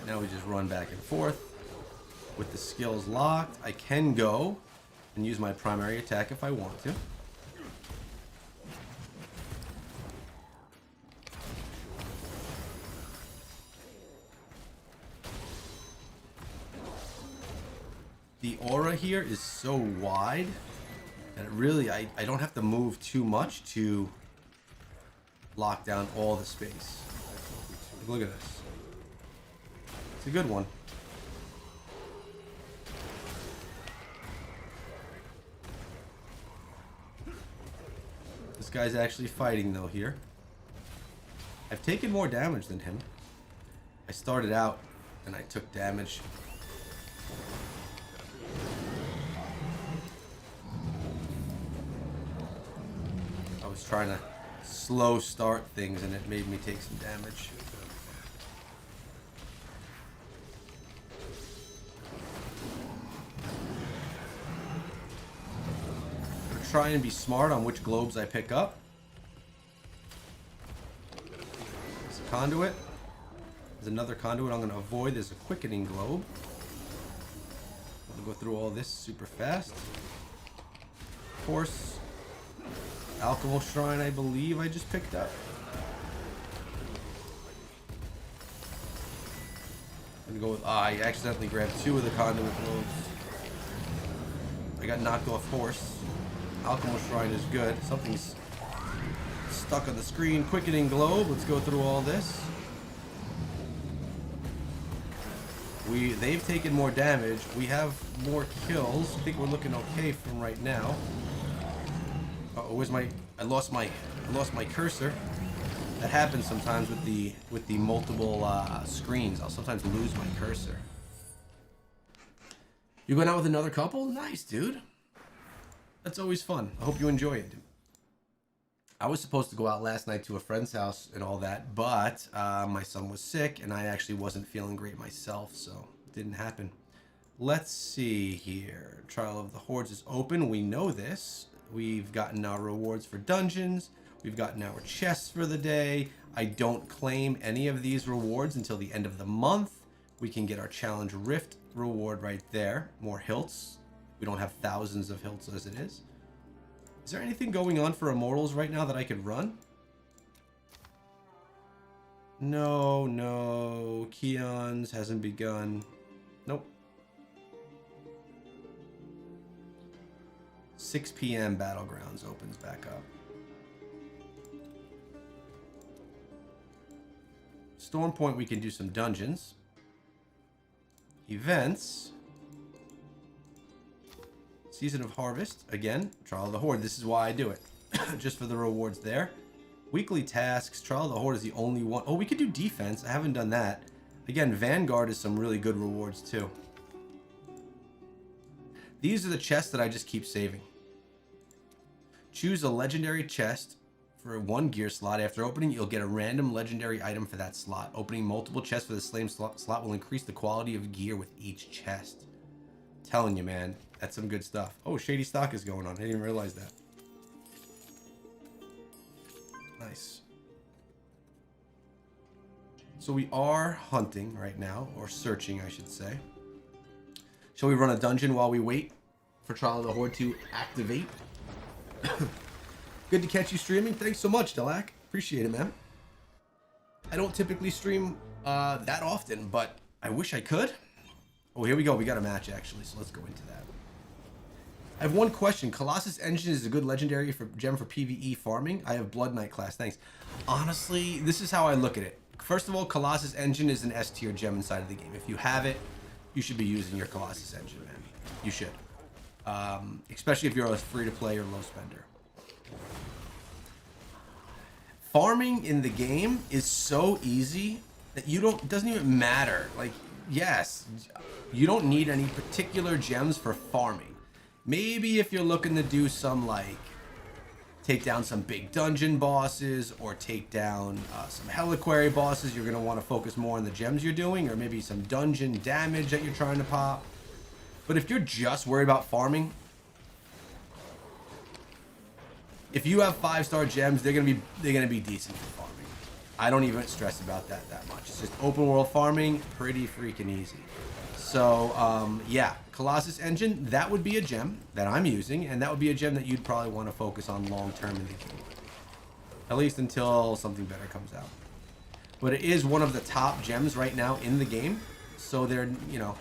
Now we just run back and forth. With the skills locked, I can go and use my primary attack if I want to. The aura here is so wide that it really, I don't have to move too much to lock down all the space. Look at this. It's a good one. This guy's actually fighting though here. I've taken more damage than him. I started out and I took damage. I was trying to slow start things and it made me take some damage. Try and be smart on which globes I pick up. There's a conduit. There's another conduit I'm going to avoid. There's a quickening globe. I'll go through all this super fast. Of course, alchemical shrine I believe I just picked up. I'm going to go with, I accidentally grabbed 2 of the conduit globes. I got knocked off horse. Alchemical shrine is good. Something's stuck on the screen. Quickening globe. Let's go through all this. They've taken more damage. We have more kills. I think we're looking okay from right now. Uh-oh, where's my? I lost my cursor. That happens sometimes with the multiple screens. I'll sometimes lose my cursor. You going out with another couple? Nice, dude. That's always fun. I hope you enjoy it. I was supposed to go out last night to a friend's house and all that, but my son was sick and I actually wasn't feeling great myself, so it didn't happen. Let's see here. Trial of the Hordes is open. We know this. We've gotten our rewards for dungeons. We've gotten our chests for the day. I don't claim any of these rewards until the end of the month. We can get our Challenge Rift reward right there. More Hilts. We don't have thousands of Hilts as it is. Is there anything going on for Immortals right now that I could run? No. Keon's hasn't begun. Nope. 6 p.m. Battlegrounds opens back up. Storm Point, we can do some dungeons. Events. Season of Harvest, again, Trial of the Horde. This is why I do it, just for the rewards there. Weekly tasks, Trial of the Horde is the only one. Oh, we could do defense. I haven't done that. Again, Vanguard is some really good rewards too. These are the chests that I just keep saving. Choose a legendary chest for 1 gear slot. After opening, you'll get a random legendary item for that slot. Opening multiple chests for the same slot will increase the quality of gear with each chest. Telling you, man. That's some good stuff. Oh, Shady Stock is going on. I didn't even realize that. Nice. So we are hunting right now, or searching, I should say. Shall we run a dungeon while we wait for Trial of the Horde to activate? Good to catch you streaming. Thanks so much, Delac. Appreciate it, man. I don't typically stream that often, but I wish I could. Oh, here we go. We got a match, actually, so let's go into that. I have one question. Colossus Engine is a good legendary gem for PvE farming. I have Blood Knight class. Thanks. Honestly, this is how I look at it. first of all, Colossus Engine is an S tier gem inside of the game. If you have it, you should be using your Colossus Engine, man. You should. Especially if you're a free-to-play or low spender. Farming in the game is so easy that it doesn't even matter. Like, yes, you don't need any particular gems for farming. Maybe if you're looking to do some, like, take down some big dungeon bosses or take down some Heliqury bosses, you're going to want to focus more on the gems you're doing, or maybe some dungeon damage that you're trying to pop. But if you're just worried about farming, if you have 5-star gems, they're gonna be decent for farming. I don't even stress about that much. It's just open world farming, pretty freaking easy. So yeah, Colossus Engine, that would be a gem that I'm using, and that would be a gem that you'd probably want to focus on long term in the game, at least until something better comes out. But it is one of the top gems right now in the game, so they're, you know,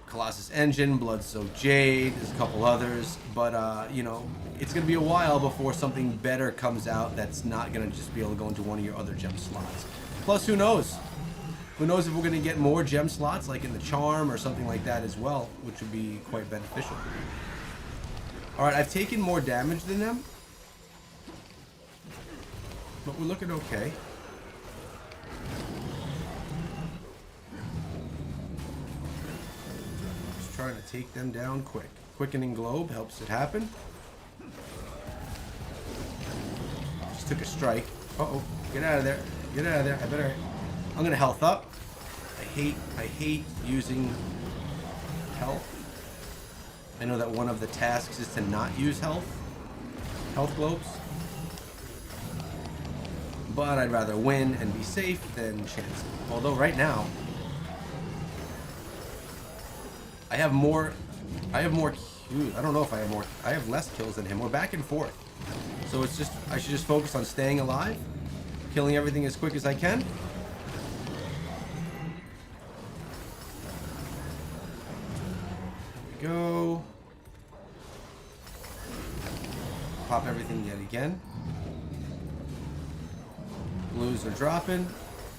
Colossus Engine, Blood-Soaked Jade, there's a couple others, but you know, it's gonna be a while before something better comes out that's not gonna just be able to go into one of your other gem slots. Plus, who knows? Who knows if we're gonna get more gem slots like in the Charm or something like that as well, which would be quite beneficial. Alright, I've taken more damage than them, but we're looking okay. Trying to take them down quick. Quickening Globe helps it happen. Just took a strike. Uh-oh. Get out of there. Get out of there. I'm gonna health up. I hate using health. I know that one of the tasks is to not use health globes. But I'd rather win and be safe than chance it. Although right now I have more kills. I don't know if I have more. I have less kills than him. We're back and forth. So it's just, I should just focus on staying alive, killing everything as quick as I can. There we go. Pop everything yet again. Blues are dropping.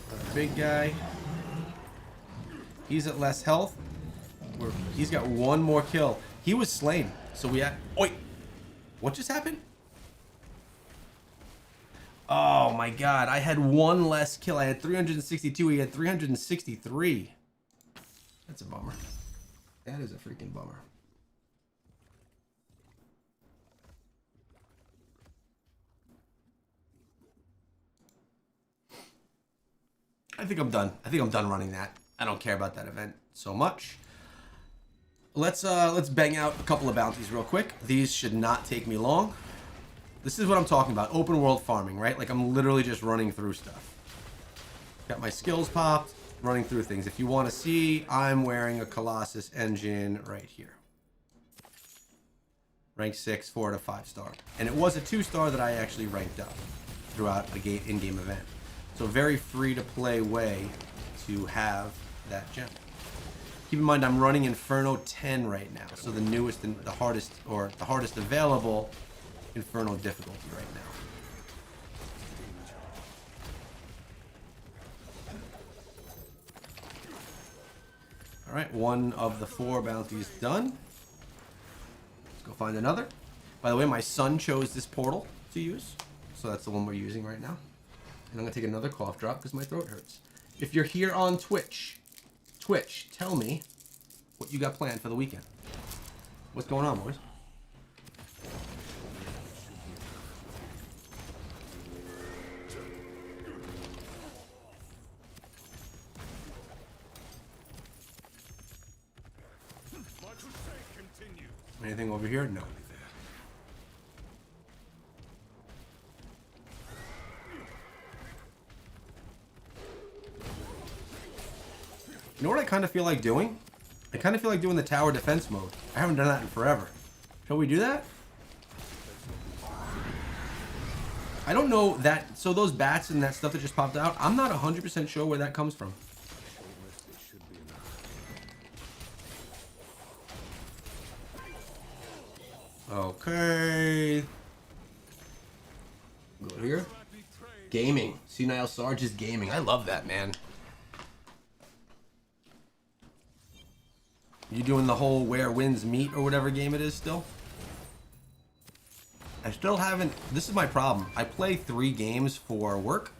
Another big guy. He's at less health. He's got one more kill. He was slain. So we had... Oi! What just happened? Oh my god. I had one less kill. I had 362. He had 363. That's a bummer. That is a freaking bummer. I think I'm done. I think I'm done running that. I don't care about that event so much. Let's bang out a couple of bounties real quick. These should not take me long. This is what I'm talking about. Open world farming, right? Like I'm literally just running through stuff. Got my skills popped, running through things. If you want to see, I'm wearing a Colossus Engine right here. Rank 6, 4 to 5-star. And it was a 2-star that I actually ranked up throughout a in-game event. So a very free-to-play way to have that gem. Keep in mind, I'm running Inferno 10 right now, so the newest and the hardest available Inferno difficulty right now. All right, one of the 4 bounties done. Let's go find another. By the way, my son chose this portal to use, so that's the one we're using right now. And I'm gonna take another cough drop because my throat hurts. If you're here on Twitch, tell me what you got planned for the weekend. What's going on, boys? Anything over here? No. You know what I kind of feel like doing? I kind of feel like doing the tower defense mode. I haven't done that in forever. Shall we do that? I don't know that... So those bats and that stuff that just popped out, I'm not 100% sure where that comes from. Okay. Go here. Gaming. Senile Sarge is gaming. I love that, man. You doing the whole where winds meet or whatever game it is still? I still haven't... This is my problem. I play 3 games for work.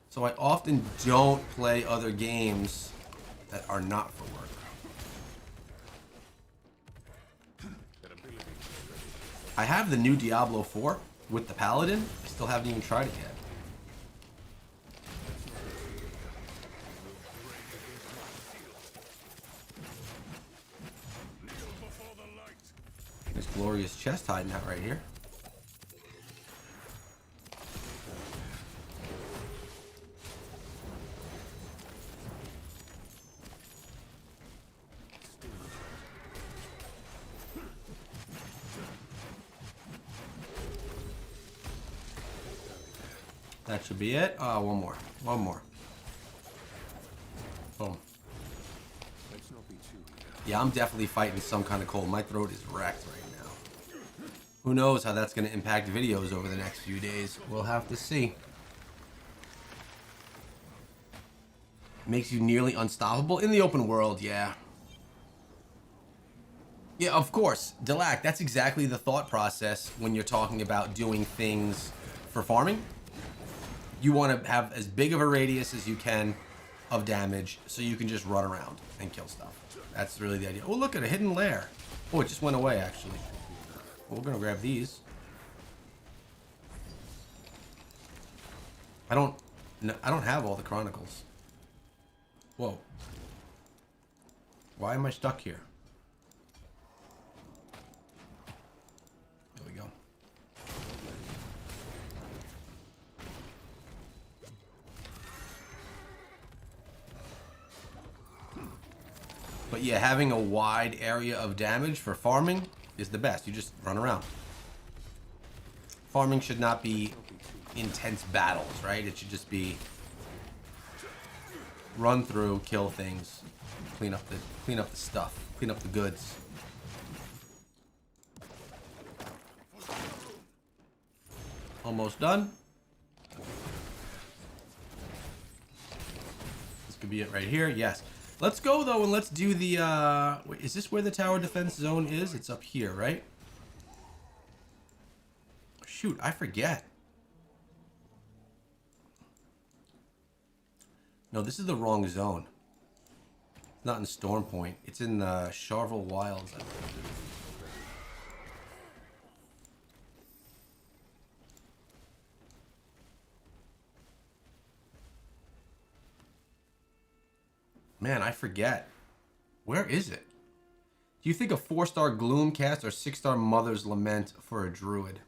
So I often don't play other games that are not for work. I have the new Diablo 4 with the Paladin. I still haven't even tried it yet. This glorious chest hiding out right here. That should be it. Oh, one more. One more. Boom. Yeah, I'm definitely fighting some kind of cold. My throat is wrecked right now. Who knows how that's going to impact videos over the next few days. We'll have to see. Makes you nearly unstoppable in the open world, yeah. Yeah, of course. Delac, that's exactly the thought process when you're talking about doing things for farming. You want to have as big of a radius as you can of damage so you can just run around and kill stuff. That's really the idea. Oh, look at a hidden lair. Oh, it just went away, actually. Well, we're going to grab these. I don't have all the chronicles. Whoa. Why am I stuck here? There we go. But yeah, having a wide area of damage for farming is the best. You just run around. Farming should not be intense battles, right? It should just be run through, kill things, clean up the stuff, clean up the goods. Almost done. This could be it right here. Yes. Let's go though and let's do the wait, is this where the tower defense zone is? It's up here, right? Shoot, I forget. No, this is the wrong zone. It's not in Storm Point. It's in the Charvel Wilds, I believe. Man, I forget. Where is it? Do you think a 4-star Gloom cast or 6-star Mother's Lament for a druid?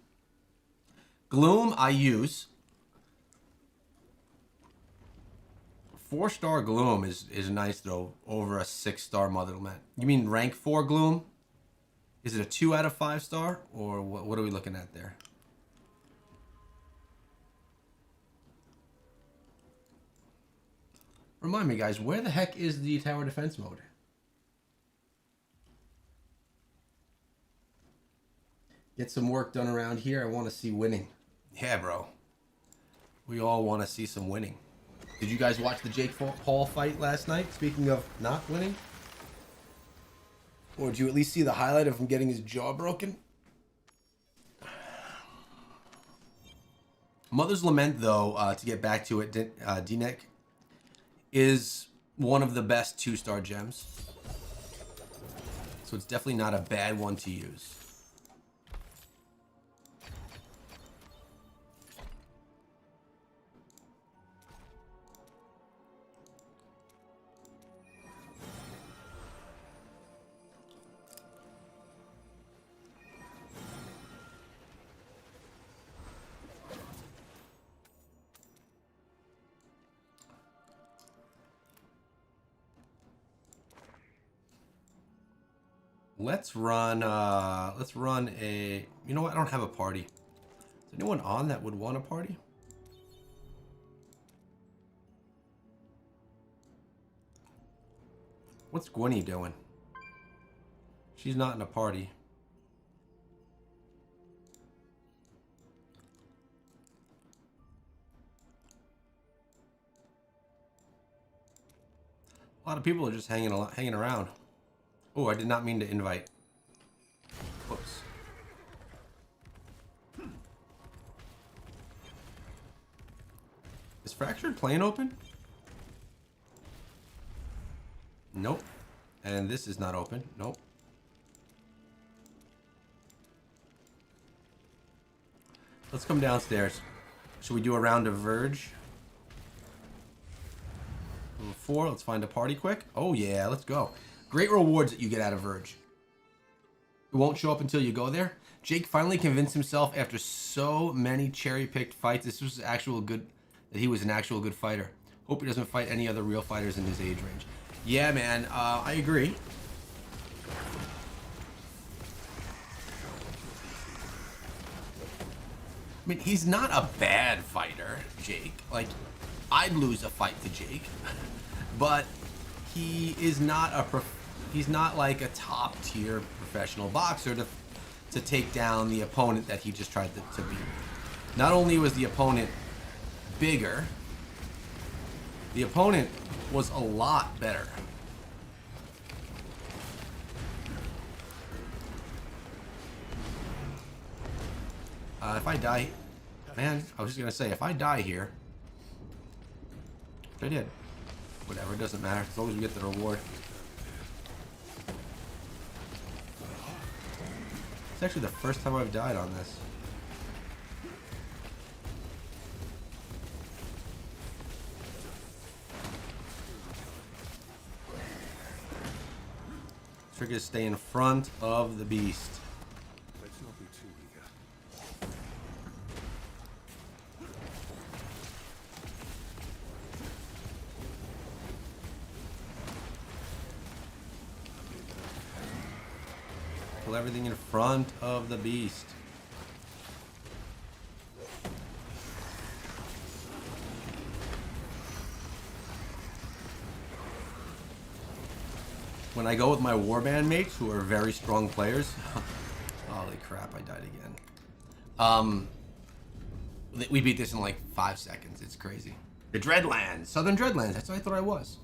Gloom, I use. 4-star Gloom is nice, though, over a 6-star Mother's Lament. You mean rank 4 Gloom? Is it a 2 out of 5 star? Or what are we looking at there? Remind me, guys, where the heck is the tower defense mode? Get some work done around here. I want to see winning. Yeah, bro. We all want to see some winning. Did you guys watch the Jake Paul fight last night? Speaking of not winning? Or did you at least see the highlight of him getting his jaw broken? Mother's Lament, though, to get back to it, D-Neck, is one of the best 2-star gems. So it's definitely not a bad one to use. Let's run a, you know what, I don't have a party. Is anyone on that would want a party? What's Gwynny doing? She's not in a party. A lot of people are just hanging around. Oh, I did not mean to invite. Whoops. Is Fractured Plane open? Nope. And this is not open. Nope. Let's come downstairs. Should we do a round of Verge? Level 4. Let's find a party quick. Oh yeah, let's go. Great rewards that you get out of Verge. It won't show up until you go there. Jake finally convinced himself after so many cherry-picked fights that he was an actual good fighter. Hope he doesn't fight any other real fighters in his age range. Yeah, man, I agree. I mean, he's not a bad fighter, Jake. Like, I'd lose a fight to Jake, but he is not he's not like a top tier professional boxer to take down the opponent that he just tried to beat. Not only was the opponent bigger, the opponent was a lot better. If I die, man, I was just gonna say, if I die here, which I did, whatever, it doesn't matter, as long as we get the reward. It's actually the first time I've died on this. Trick is stay in front of the beast. Let's not be too eager. Pull everything in front of the beast. When I go with my warband mates, who are very strong players, holy crap, I died again. We beat this in like 5 seconds. It's crazy. The Dreadlands, Southern Dreadlands. That's what I thought I was.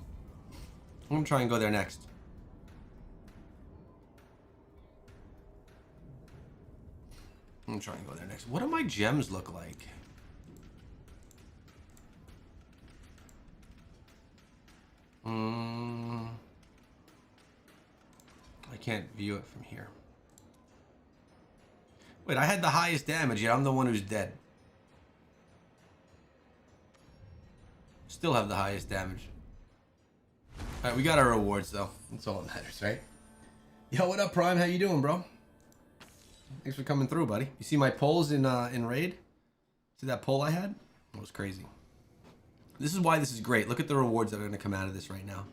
I'm gonna try and go there next. I'm gonna try and go there next. What do my gems look like? I can't view it from here. Wait, I had the highest damage, yet I'm the one who's dead. Still have the highest damage. Alright, we got our rewards though. That's all that matters, right? Yo, what up, Prime? How you doing, bro? Thanks for coming through, buddy. You see my polls in Raid? See that poll I had? It was crazy. This is why this is great. Look at the rewards that are going to come out of this right now.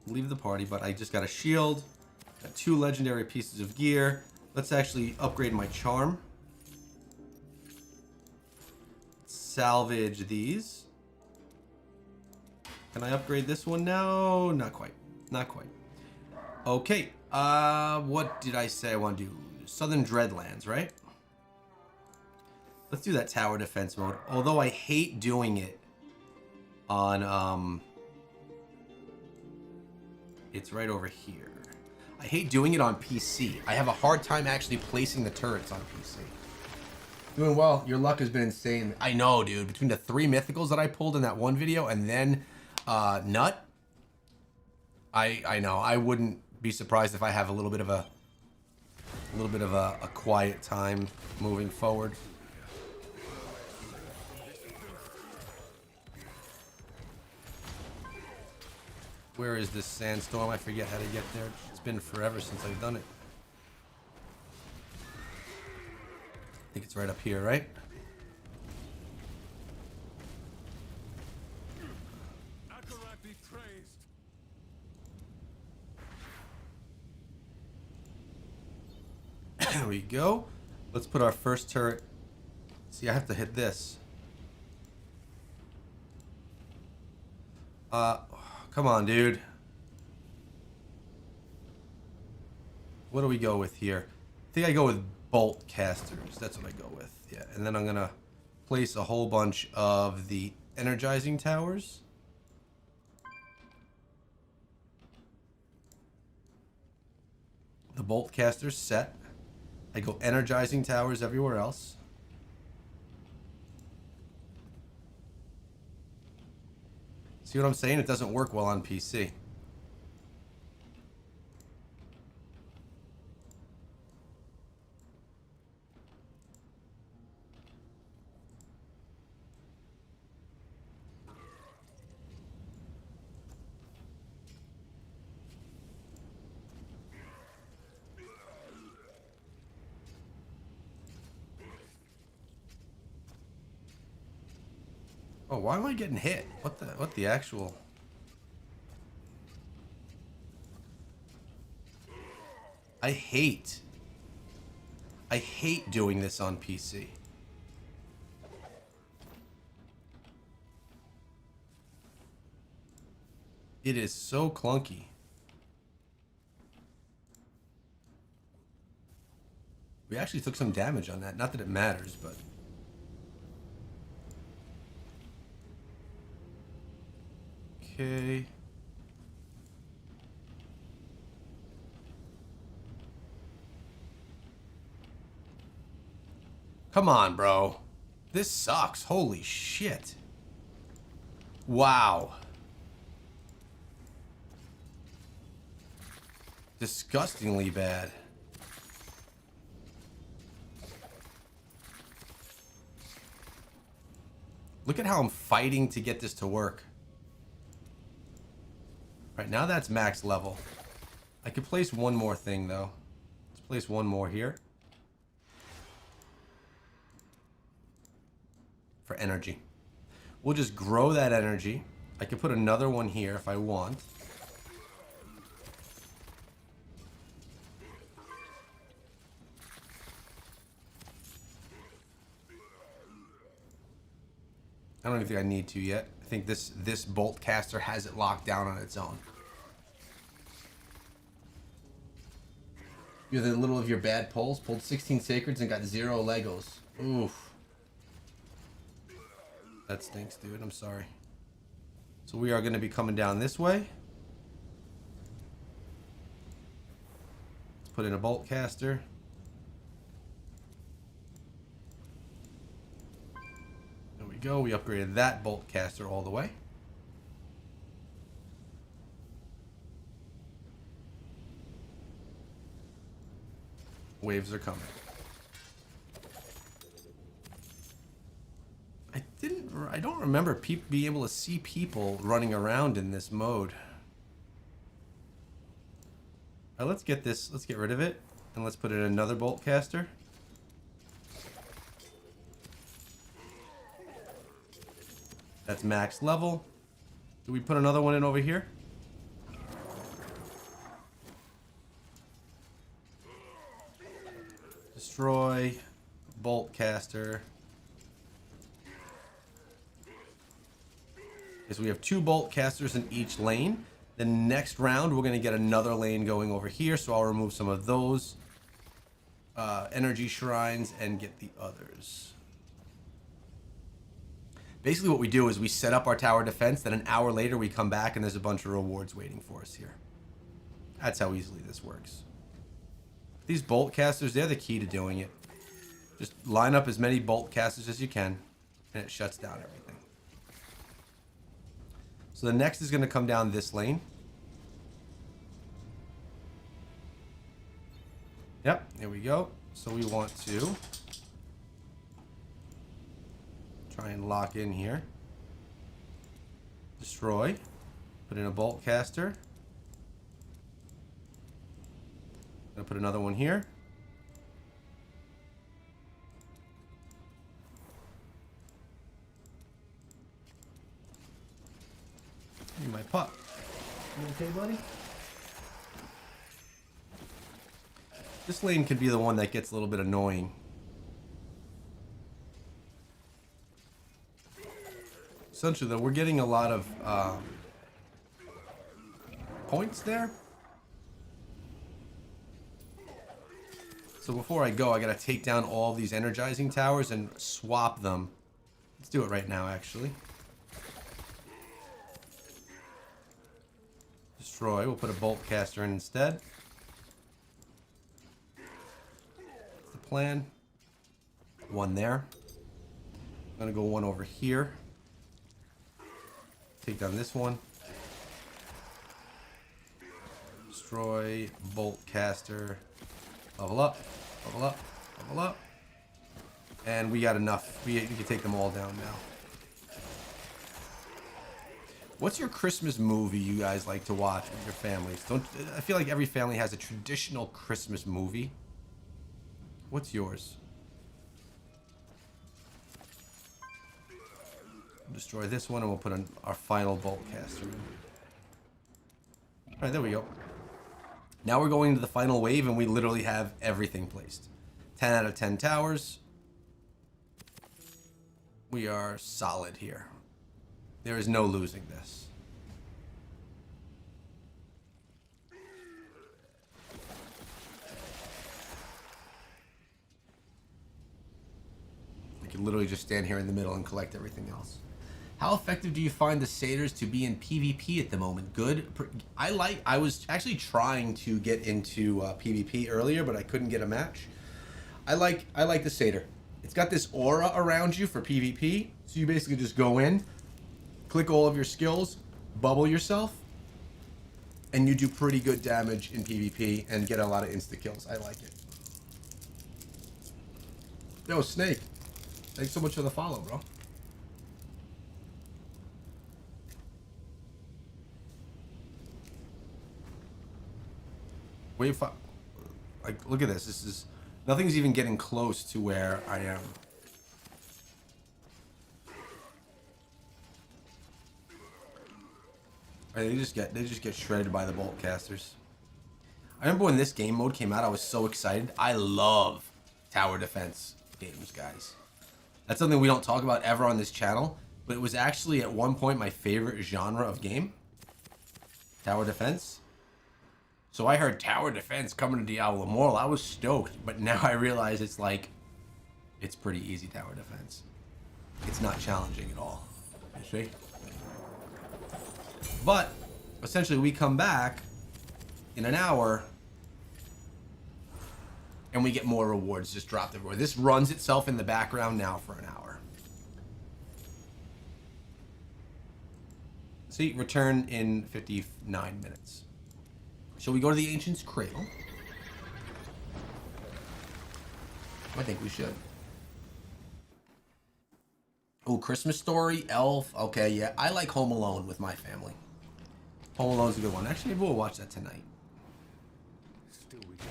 Leave the party, but I just got a shield. Got 2 legendary pieces of gear. Let's actually upgrade my charm. Salvage these. Can I upgrade this one now? Not quite. Not quite. Okay. What did I say I want to do? Southern Dreadlands, right? Let's do that tower defense mode. Although I hate doing it on, it's right over here. I hate doing it on PC. I have a hard time actually placing the turrets on PC. Doing well. Your luck has been insane. I know, dude. Between the 3 mythicals that I pulled in that one video and then Nut, I know. I wouldn't be surprised if I have a little bit of a quiet time moving forward. Where is this sandstorm? I forget how to get there. It's been forever since I've done it. I think it's right up here, right? Accursed be praised. There we go. Let's put our first turret. See, I have to hit this. Come on, dude. What do we go with here? I think I go with bolt casters. That's what I go with. Yeah, and then I'm gonna place a whole bunch of the energizing towers. The bolt caster's set. I go energizing towers everywhere else. See what I'm saying? It doesn't work well on PC. Oh, why am I getting hit? What the actual? I hate doing this on PC. It is so clunky. We actually took some damage on that. Not that it matters, but... Okay. Come on, bro. This sucks. Holy shit. Wow. Disgustingly bad. Look at how I'm fighting to get this to work. Right now that's max level. I could place one more thing though. Let's place one more here. For energy. We'll just grow that energy. I could put another one here if I want. I don't even think I need to yet. I think this bolt caster has it locked down on its own. You're the little of your bad pulls. Pulled 16 sacreds and got 0 Legos. Oof. That stinks, dude. I'm sorry. So we are going to be coming down this way. Let's put in a bolt caster. There we go. We upgraded that bolt caster all the way. Waves are coming. I don't remember being able to see people running around in this mode. All right, let's get this. Let's get rid of it, and let's put in another bolt caster. That's max level. Do we put another one in over here? Destroy, bolt caster. Is we have 2 bolt casters in each lane. The next round we're going to get another lane going over here, so I'll remove some of those energy shrines and get the others. Basically what we do is we set up our tower defense, then an hour later we come back and there's a bunch of rewards waiting for us here. That's how easily this works. These bolt casters, they're the key to doing it. Just line up as many bolt casters as you can and it shuts down everything. So the next is going to come down this lane. Yep, there we go. So we want to try and lock in here. Destroy. Put in a bolt caster. Gonna put another one here. You my pup. You okay, buddy? This lane could be the one that gets a little bit annoying. Essentially, though, we're getting a lot of points there. So before I go, I gotta take down all these energizing towers and swap them. Let's do it right now, actually. Destroy. We'll put a bolt caster in instead. That's the plan. One there. I'm gonna go one over here. Take down this one. Destroy. Bolt caster. Level up. Level up. Level up. And we got enough. We can take them all down now. What's your Christmas movie you guys like to watch with your families? I feel like every family has a traditional Christmas movie. What's yours? Destroy this one and we'll put our final bolt caster in. Alright, there we go. Now we're going to the final wave and we literally have everything placed. 10 out of 10 towers. We are solid here. There is no losing this. We can literally just stand here in the middle and collect everything else. How effective do you find the satyrs to be in PvP at the moment? Good. I was actually trying to get into PvP earlier, but I couldn't get a match. I like the satyr. It's got this aura around you for PvP, so you basically just go in, click all of your skills, bubble yourself, and you do pretty good damage in PvP and get a lot of insta kills. I like it. Yo, Snake, thanks so much for the follow, bro. Wave 5. Like, look at this. This is nothing's even getting close to where I am. They just get shredded by the bolt casters. I remember when this game mode came out, I was so excited. I love tower defense games, guys. That's something we don't talk about ever on this channel, but it was actually at one point my favorite genre of game. Tower defense. So I heard tower defense coming to Diablo Immortal. I was stoked, but now I realize it's like, it's pretty easy tower defense. It's not challenging at all. You see? But essentially we come back in an hour and we get more rewards just dropped everywhere. This runs itself in the background now for an hour. See, return in 59 minutes. Shall we go to the Ancient's Cradle? I think we should. Oh, Christmas Story, Elf. Okay, yeah. I like Home Alone with my family. Home Alone's a good one. Actually, maybe we'll watch that tonight. Still we go.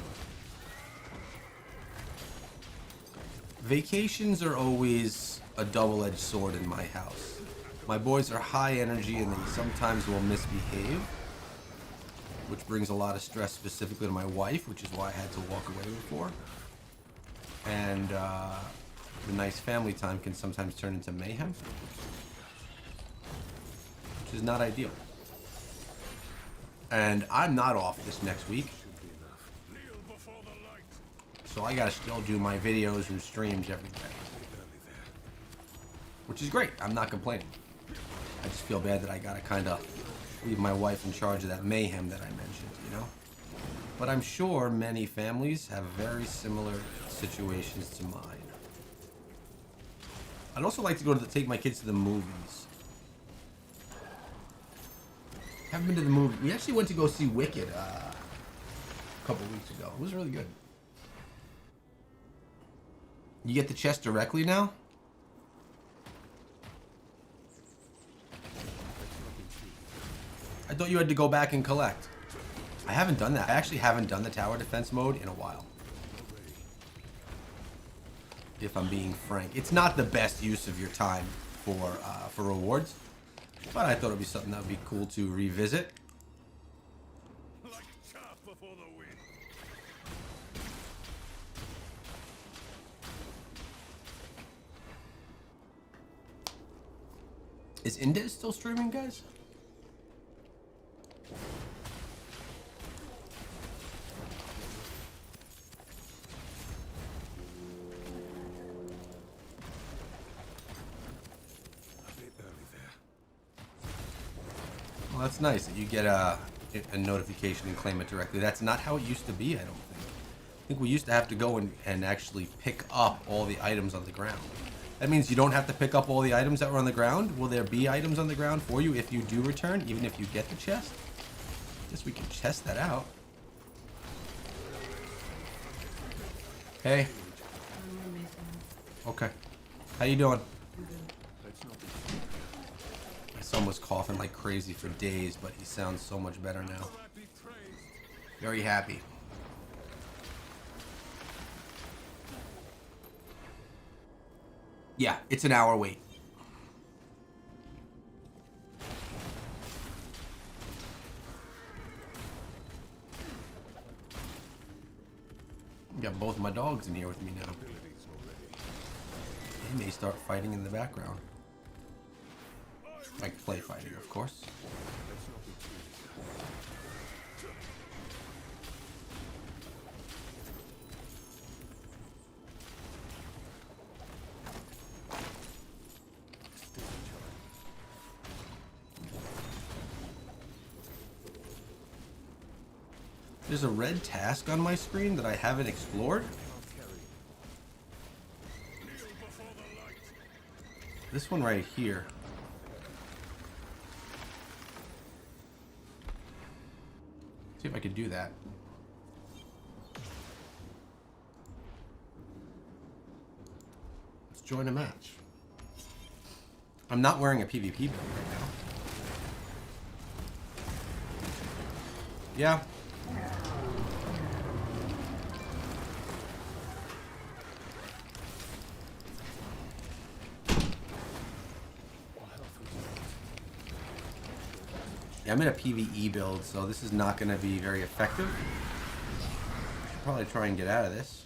Vacations are always a double-edged sword in my house. My boys are high energy and they sometimes will misbehave, which brings a lot of stress specifically to my wife, which is why I had to walk away before. And the nice family time can sometimes turn into mayhem, which is not ideal. And I'm not off this next week, so I gotta still do my videos and streams every day, which is great. I'm not complaining. I just feel bad that I gotta kind of leave my wife in charge of that mayhem that I mentioned, you know? But I'm sure many families have very similar situations to mine. I'd also like to go to take my kids to the movies. Haven't been to the movie. We actually went to go see Wicked a couple weeks ago. It was really good. You get the chest directly now? I thought you had to go back and collect. I haven't done that. I actually haven't done the tower defense mode in a while. If I'm being frank. It's not the best use of your time for rewards. But I thought it'd be something that would be cool to revisit. Like chaff before the wind. Is Indez still streaming, guys? Well, that's nice that you get a notification and claim it directly. That's not how it used to be, I don't think. I think we used to have to go and actually pick up all the items on the ground. That means you don't have to pick up all the items that were on the ground. Will there be items on the ground for you if you do return, even if you get the chest? Guess we can test that out. Hey. Okay. How you doing? My son was coughing like crazy for days, but he sounds so much better now. Very happy. Yeah, it's an hour wait. Got both my dogs in here with me now. They may start fighting in the background. Like play fighting, of course. There's a red task on my screen that I haven't explored. This one right here. See if I could do that. Let's join a match. I'm not wearing a PvP build right now. Yeah. Yeah, I'm in a PvE build, so this is not going to be very effective. Should probably try and get out of this.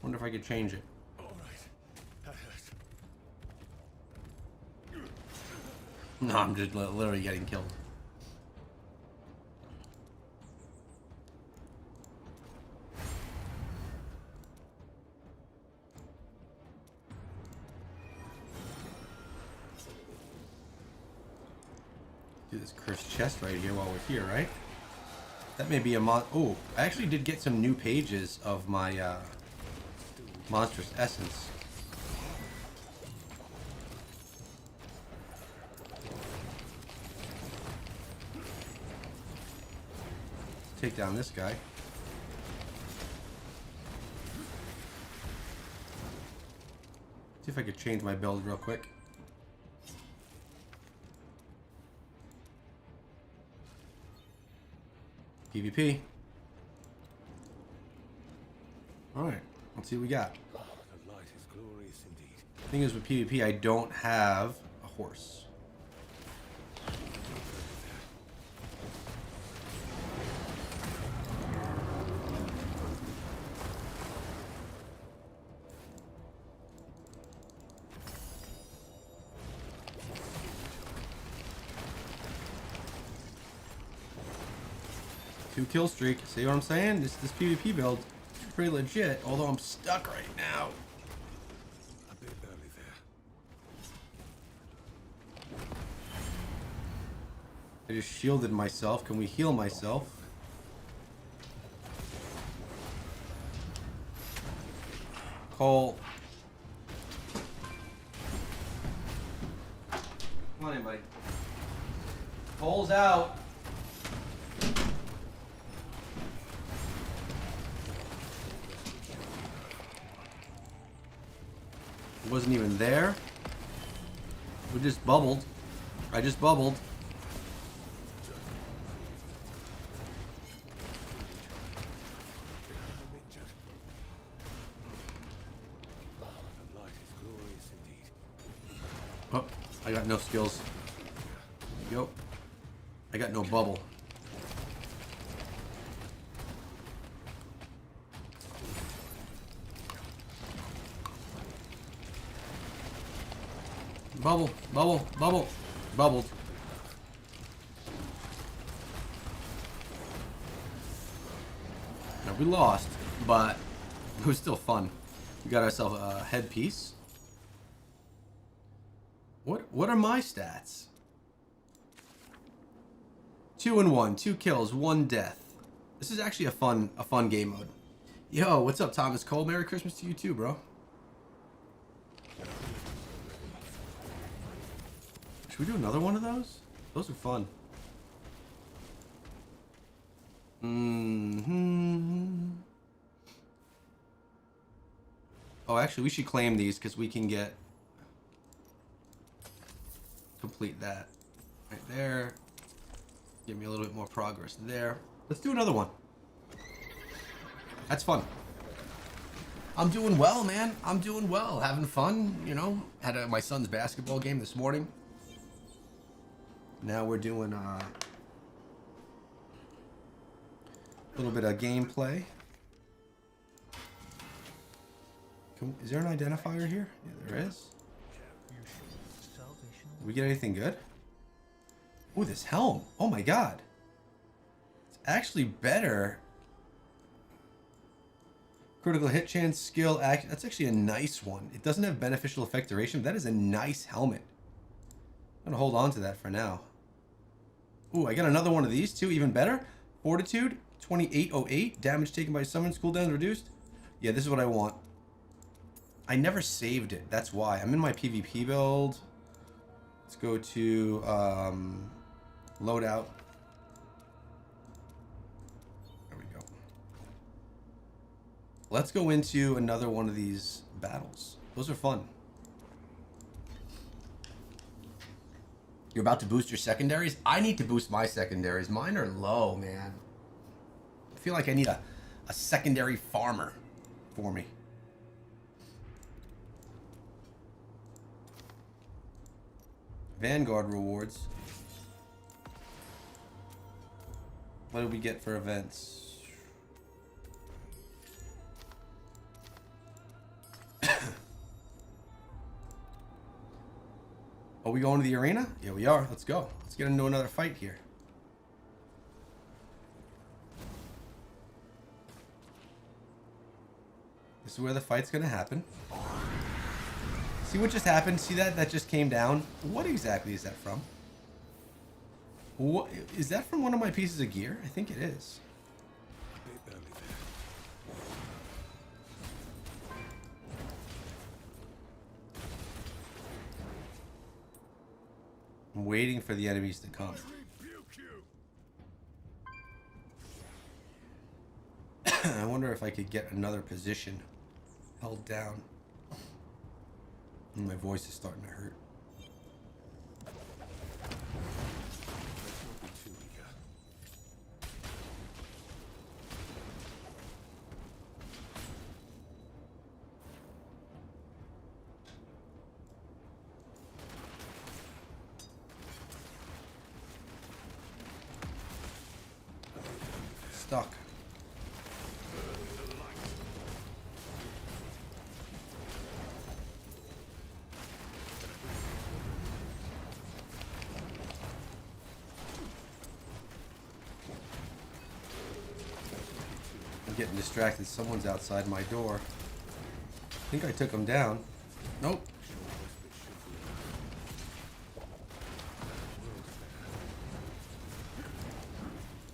Wonder if I could change it. No, I'm just literally getting killed. Do this cursed chest right here while we're here, right? That may be a oh, I actually did get some new pages of my monstrous essence. Take down this guy. See if I could change my build real quick. PvP. Alright, let's see what we got. Oh, the light is glorious indeed. Thing is with PvP, I don't have a horse. Kill streak. See what I'm saying? This PvP build is pretty legit, although I'm stuck right now. A bit early there. I just shielded myself. Can we heal myself? Cole. Come on in, buddy. Cole's out. Wasn't even there. We just bubbled. I just bubbled. Oh, I got no skills. Yo. I got no bubble. Bubble, bubble, bubble, bubbled. Now we lost, but it was still fun. We got ourselves a headpiece. What are my stats? 2 and 1, 2 kills, 1 death. This is actually a fun game mode. Yo, what's up, Thomas Cole? Merry Christmas to you too, bro. Should we do another one of those? Those are fun. Oh, actually, we should claim these because we can complete that right there. Give me a little bit more progress there. Let's do another one. That's fun. I'm doing well, man. I'm doing well. Having fun, you know. Had my son's basketball game this morning. Now we're doing a little bit of gameplay. Is there an identifier here? Yeah, there is. Did we get anything good? Ooh, this helm. Oh my god. It's actually better. Critical hit chance, skill, action. That's actually a nice one. It doesn't have beneficial effect duration, but that is a nice helmet. I'm going to hold on to that for now. Ooh, I got another one of these too, even better. Fortitude, 2808. Damage taken by summons, cooldown reduced. Yeah, this is what I want. I never saved it. That's why. I'm in my PvP build. Let's go to loadout. There we go. Let's go into another one of these battles. Those are fun. You're about to boost your secondaries? I need to boost my secondaries. Mine are low, man. I feel like I need a secondary farmer for me. Vanguard rewards. What do we get for events? Are we going to the arena? Yeah, we are. Let's go. Let's get into another fight here. This is where the fight's going to happen. See what just happened? See that? That just came down. What exactly is that from? What, is that from one of my pieces of gear? I think it is. I'm waiting for the enemies to come. I wonder if I could get another position held down. My voice is starting to hurt. Stuck. Getting distracted. Someone's outside my door. I think I took him down. Nope.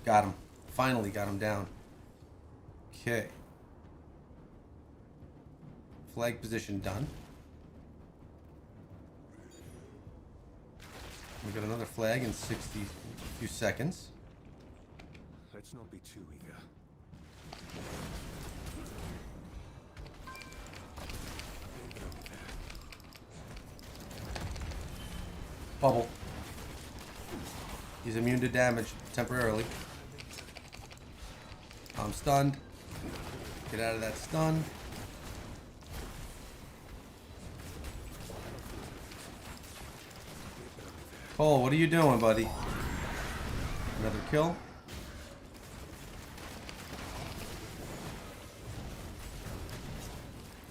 Got him. Finally got him down. Okay. Flag position done. We got another flag in 60 few seconds. Let's not be too eager. Bubble. He's immune to damage temporarily. I'm stunned. Get out of that stun. Cole, what are you doing, buddy? Another kill.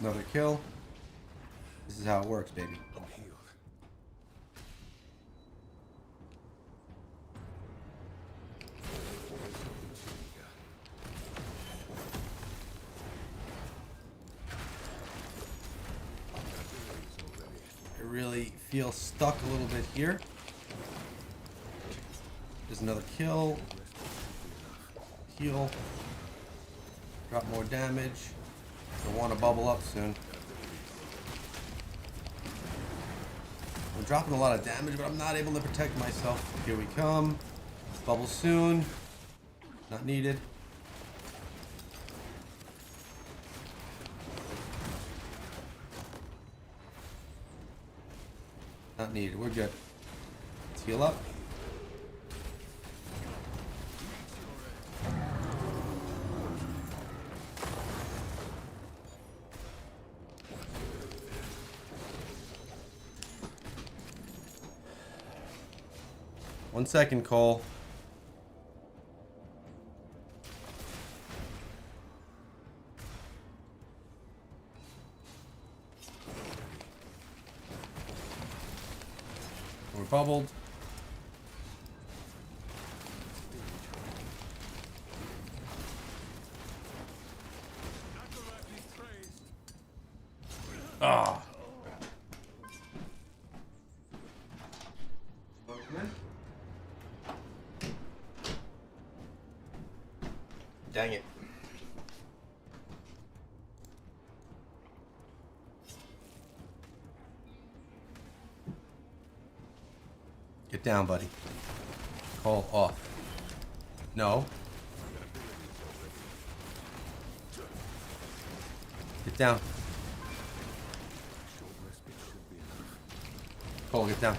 Another kill. This is how it works, baby. I'm healed. I really feel stuck a little bit here. There's another kill. Heal. Drop more damage. I want to bubble up soon. I'm dropping a lot of damage, but I'm not able to protect myself. Here we come. Bubble soon. Not needed. Not needed. We're good. Let's heal up. One second, Cole. We're bubbled. Ah. Dang it. Get down, buddy. Call off. No. Get down. Cole, get down.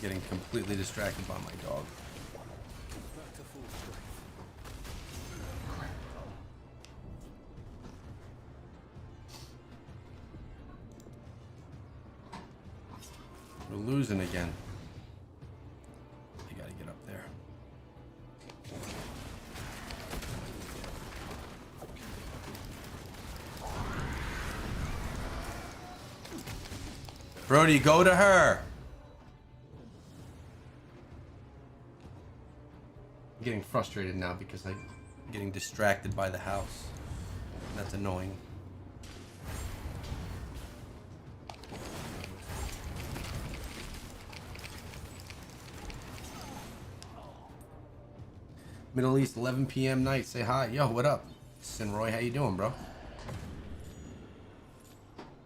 Getting completely distracted by my dog. We're losing again. I gotta get up there. Brody, go to her. I'm getting frustrated now because I'm getting distracted by the house. That's annoying. Middle East, 11 p.m. night. Say hi. Yo, what up? Sinroy, how you doing, bro?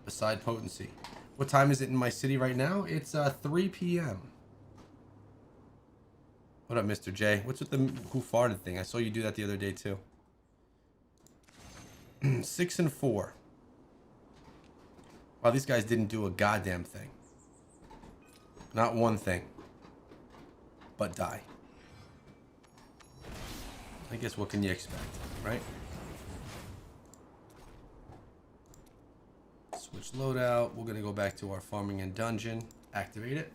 Beside potency. What time is it in my city right now? It's 3 p.m. What up, Mr. J? What's with the who farted thing? I saw you do that the other day, too. 6 and 4. Wow, these guys didn't do a goddamn thing. Not one thing. But die. I guess what can you expect, right? Switch loadout. We're gonna go back to our farming and dungeon. Activate it.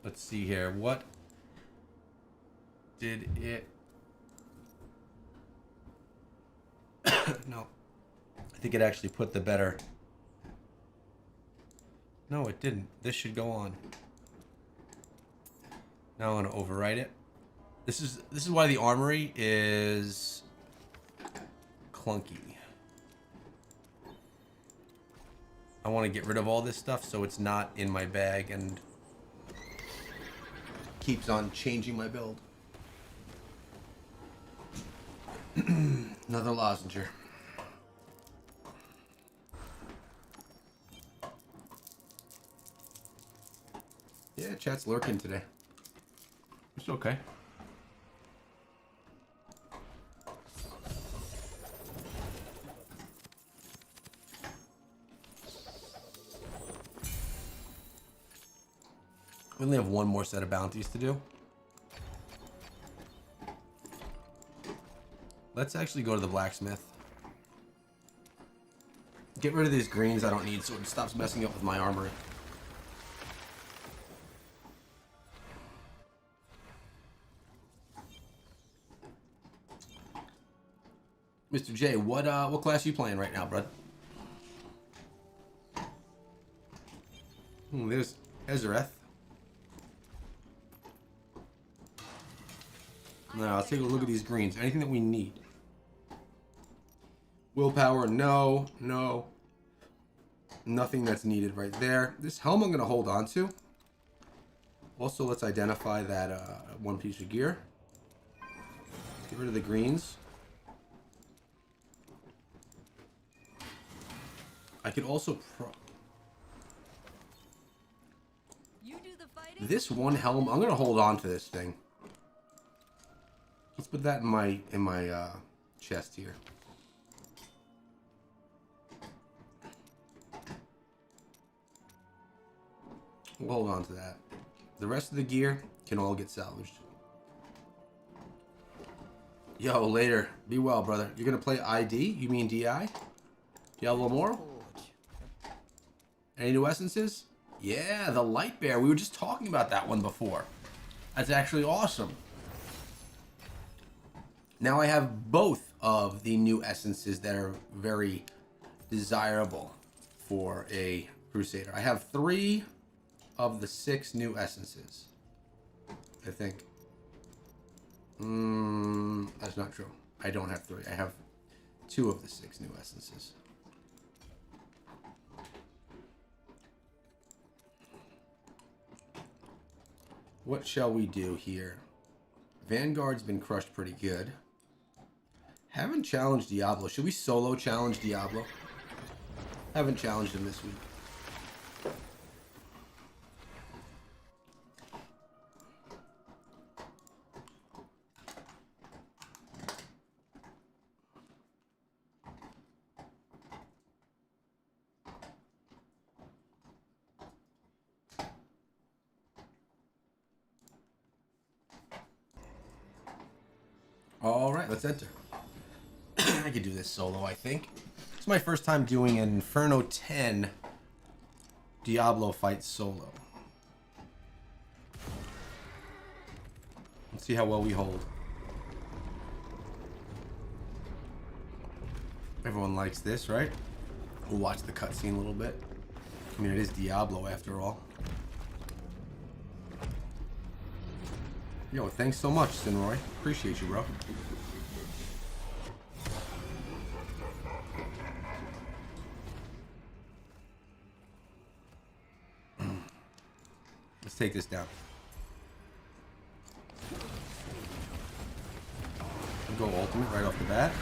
Let's see here. What did it? No. I think it actually put the better. No, it didn't. This should go on. Now I'm gonna overwrite it. This is why the armory is clunky. I want to get rid of all this stuff so it's not in my bag and keeps on changing my build. Another lozenger. Yeah, chat's lurking today. It's okay. We only have one more set of bounties to do. Let's actually go to the blacksmith. Get rid of these greens I don't need so it stops messing up with my armory. Mr. J, what class are you playing right now, bud? There's Ezereth. Now, let's take a look at these greens. Anything that we need. Willpower, no, no. Nothing that's needed right there. This helm I'm going to hold on to. Also, let's identify that one piece of gear. Get rid of the greens. I could also... You do the fighting. This one helm, I'm going to hold on to this thing. Let's put that in my chest here. We'll hold on to that. The rest of the gear can all get salvaged. Yo, later. Be well, brother. You're gonna play ID? You mean DI? Diablo Immortal? Any new essences? Yeah, the Light Bear. We were just talking about that one before. That's actually awesome. Now I have both of the new essences that are very desirable for a Crusader. I have 3 of the 6 new essences, I think. That's not true. I don't have 3. I have 2 of the 6 new essences. What shall we do here? Vanguard's been crushed pretty good. Haven't challenged Diablo. Should we solo challenge Diablo? Haven't challenged him this week. All right, let's enter. I could do this solo, I think. It's my first time doing an Inferno 10 Diablo fight solo. Let's see how well we hold. Everyone likes this, right? We'll watch the cutscene a little bit. I mean, it is Diablo after all. Yo, thanks so much, Sinroy. Appreciate you, bro. Let's take this down. Go ultimate right off the bat.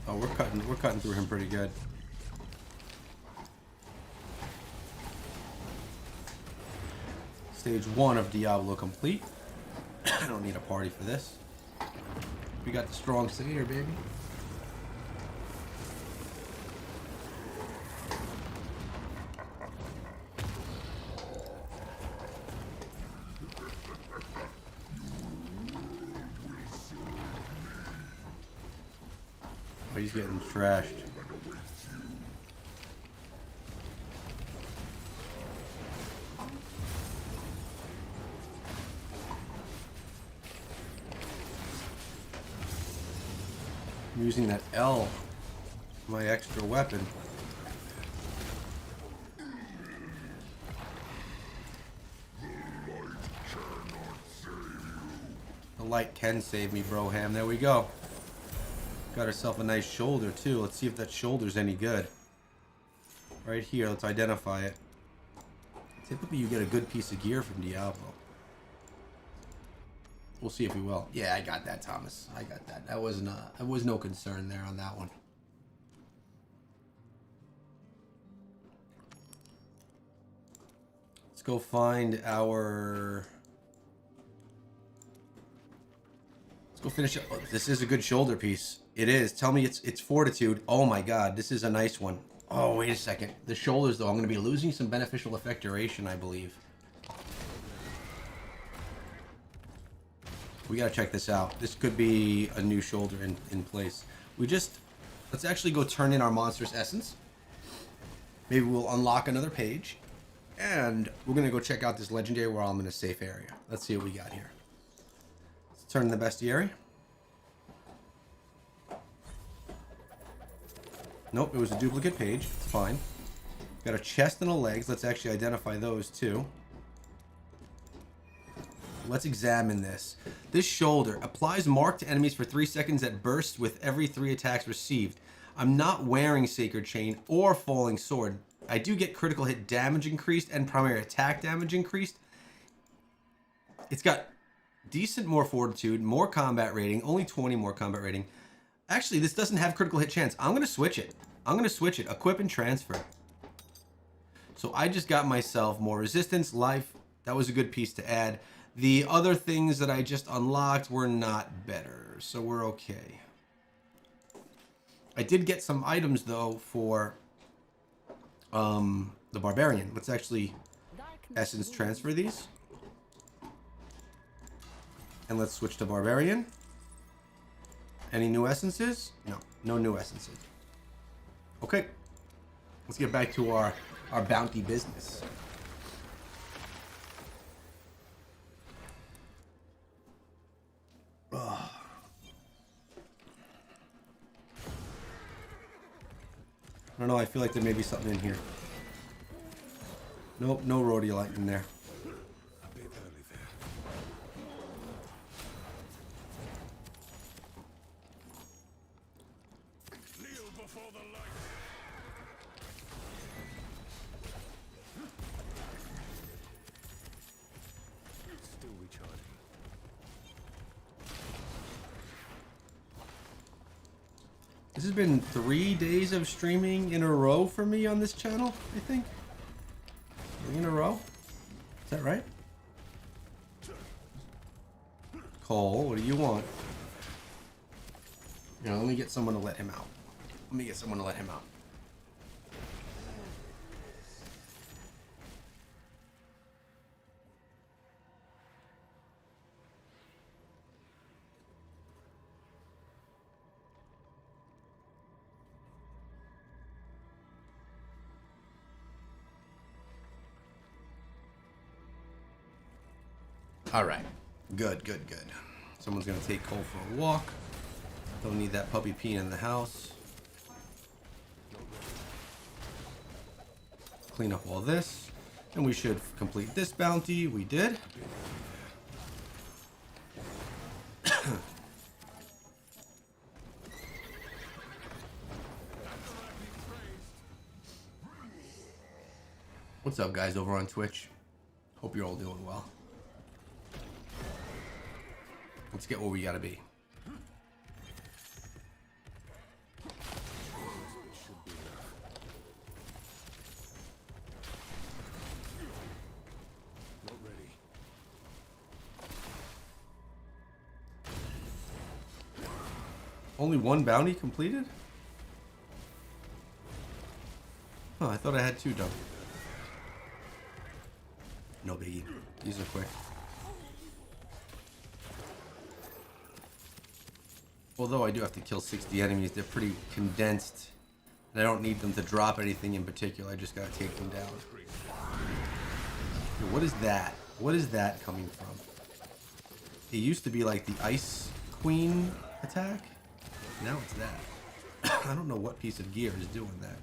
Oh, we're cutting through him pretty good. Stage 1 of Diablo complete. I don't need a party for this. We got the strong Satyr, baby. Oh, he's getting trashed. I'm using that L, my extra weapon. The light can save me, Broham. There we go. Got herself a nice shoulder, too. Let's see if that shoulder's any good. Right here, let's identify it. Typically, you get a good piece of gear from Diablo. We'll see if we will. Yeah, I got that, Thomas. I got that. That was no concern there on that one. Let's go find our... Let's go finish it. Oh, this is a good shoulder piece. It is. Tell me it's fortitude. Oh my god, this is a nice one. Oh, wait a second. The shoulders, though, I'm going to be losing some beneficial effect duration, I believe. We gotta check this out. This could be a new shoulder in place. Let's actually go turn in our monstrous essence. Maybe we'll unlock another page. And we're going to go check out this legendary while I'm in a safe area. Let's see what we got here. Let's turn the Bestiary. Nope, it was a duplicate page. It's fine. Got a chest and a legs. Let's actually identify those too. Let's examine this. This shoulder applies mark to enemies for 3 seconds that bursts with every 3 attacks received. I'm not wearing Sacred Chain or Falling Sword. I do get critical hit damage increased and primary attack damage increased. It's got decent more fortitude, more combat rating, only 20 more combat rating. Actually, this doesn't have critical hit chance. I'm going to switch it. Equip and transfer. So I just got myself more resistance, life. That was a good piece to add. The other things that I just unlocked were not better, so we're okay. I did get some items, though, for the Barbarian. Let's actually essence transfer these. And let's switch to Barbarian. Any new essences? No, no new essences. Okay, let's get back to our bounty business. Ugh. I don't know, I feel like there may be something in here. Nope, no rhodolite in there. A bit early there. Kneel before the light. Still recharging. This has been 3 days of streaming in a row for me on this channel, I think. 3 in a row? Is that right? Cole, what do you want? You know, let me get someone to let him out. All right, good. Someone's gonna take Cole for a walk. Don't need that puppy peeing in the house. Clean up all this, and we should complete this bounty. We did. What's up, guys, over on Twitch? Hope you're all doing well. Let's get where we gotta be. Not ready. Only 1 bounty completed? Huh, I thought I had 2 done. No biggie. These are quick. Although I do have to kill 60 enemies, they're pretty condensed. And I don't need them to drop anything in particular, I just gotta take them down. Dude, what is that? What is that coming from? It used to be like the Ice Queen attack. Now it's that. I don't know what piece of gear is doing that.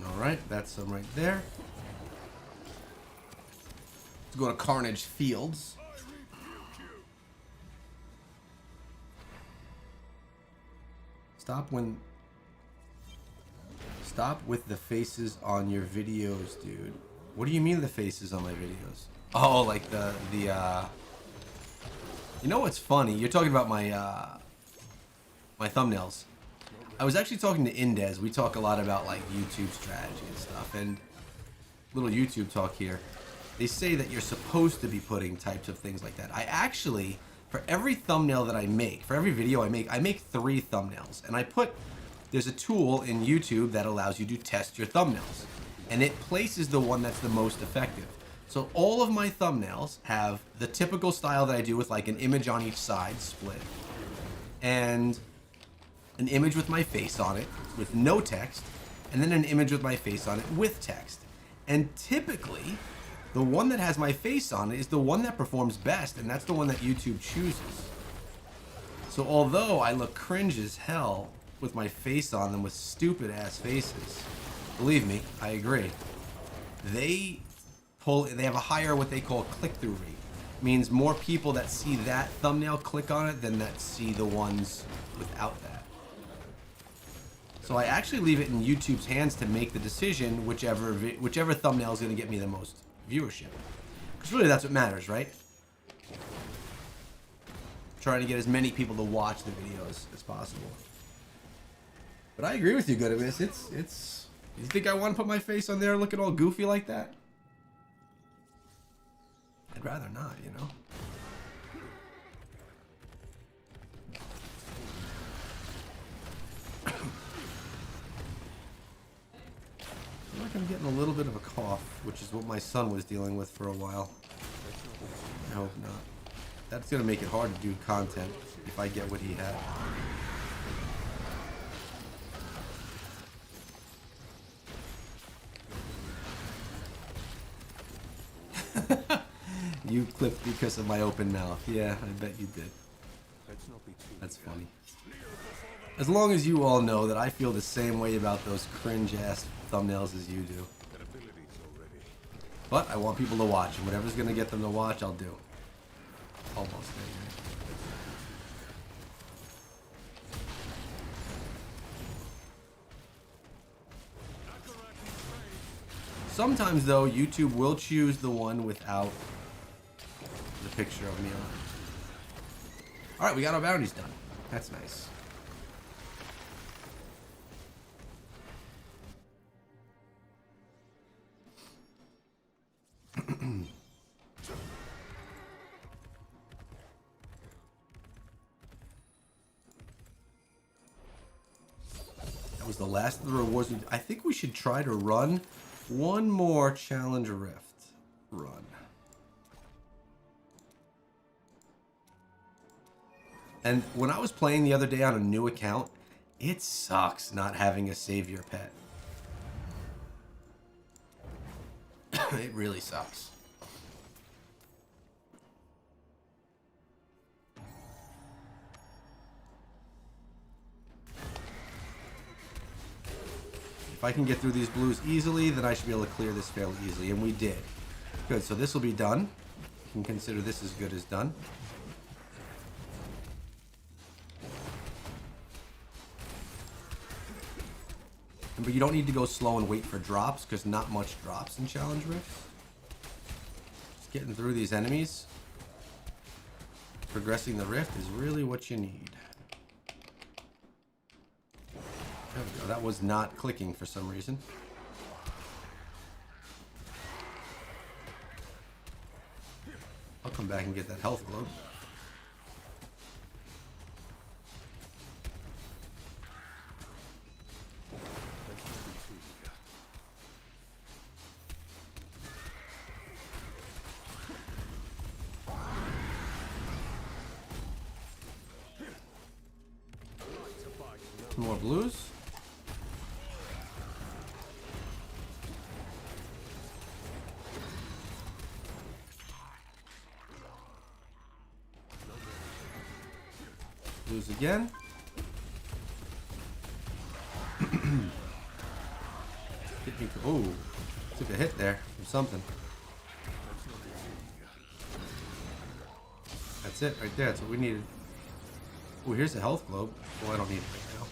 Alright, that's some right there. Let's go to Carnage Fields. Stop with the faces on your videos, dude. What do you mean the faces on my videos? Oh, like the You know what's funny? You're talking about my my thumbnails. I was actually talking to Indez. We talk a lot about like YouTube strategy and stuff, and little YouTube talk here. They say that you're supposed to be putting types of things like that. I actually, for every thumbnail that I make, for every video I make 3 thumbnails, and there's a tool in YouTube that allows you to test your thumbnails, and it places the one that's the most effective. So all of my thumbnails have the typical style that I do with like an image on each side split and an image with my face on it with no text, and then an image with my face on it with text. And typically, the one that has my face on it is the one that performs best, and that's the one that YouTube chooses. So although I look cringe as hell with my face on them with stupid ass faces, believe me, I agree. They have a higher what they call click-through rate. Means more people that see that thumbnail click on it than that see the ones without that. So I actually leave it in YouTube's hands to make the decision whichever thumbnail is going to get me the most viewership. Because really that's what matters, right? Trying to get as many people to watch the videos as possible. But I agree with you, Goodamiss. It's. You think I want to put my face on there looking all goofy like that? I'd rather not, you know? I feel like I'm getting a little bit of a cough, which is what my son was dealing with for a while. I hope not. That's going to make it hard to do content if I get what he had. You clipped because of my open mouth. Yeah, I bet you did. That's funny. As long as you all know that I feel the same way about those cringe-ass thumbnails as you do. But I want people to watch, and whatever's going to get them to watch, I'll do. Almost there. Sometimes, though, YouTube will choose the one without the picture of me on it. Alright, we got our bounties done. That's nice. That was the last of the rewards. I think we should try to run one more challenge rift run. And when I was playing the other day on a new account, it sucks not having a savior pet. It really sucks. If I can get through these blues easily, then I should be able to clear this fairly easily, and we did. Good, so this will be done. You can consider this as good as done. But you don't need to go slow and wait for drops, because not much drops in challenge rifts. Just getting through these enemies, progressing the rift is really what you need. There we go. That was not clicking for some reason. I'll come back and get that health globe. Some more blues. Blues again. Hit me. Oh, took a hit there from something. That's it right there. That's what we needed. Oh, here's a health globe. Oh, I don't need it right now.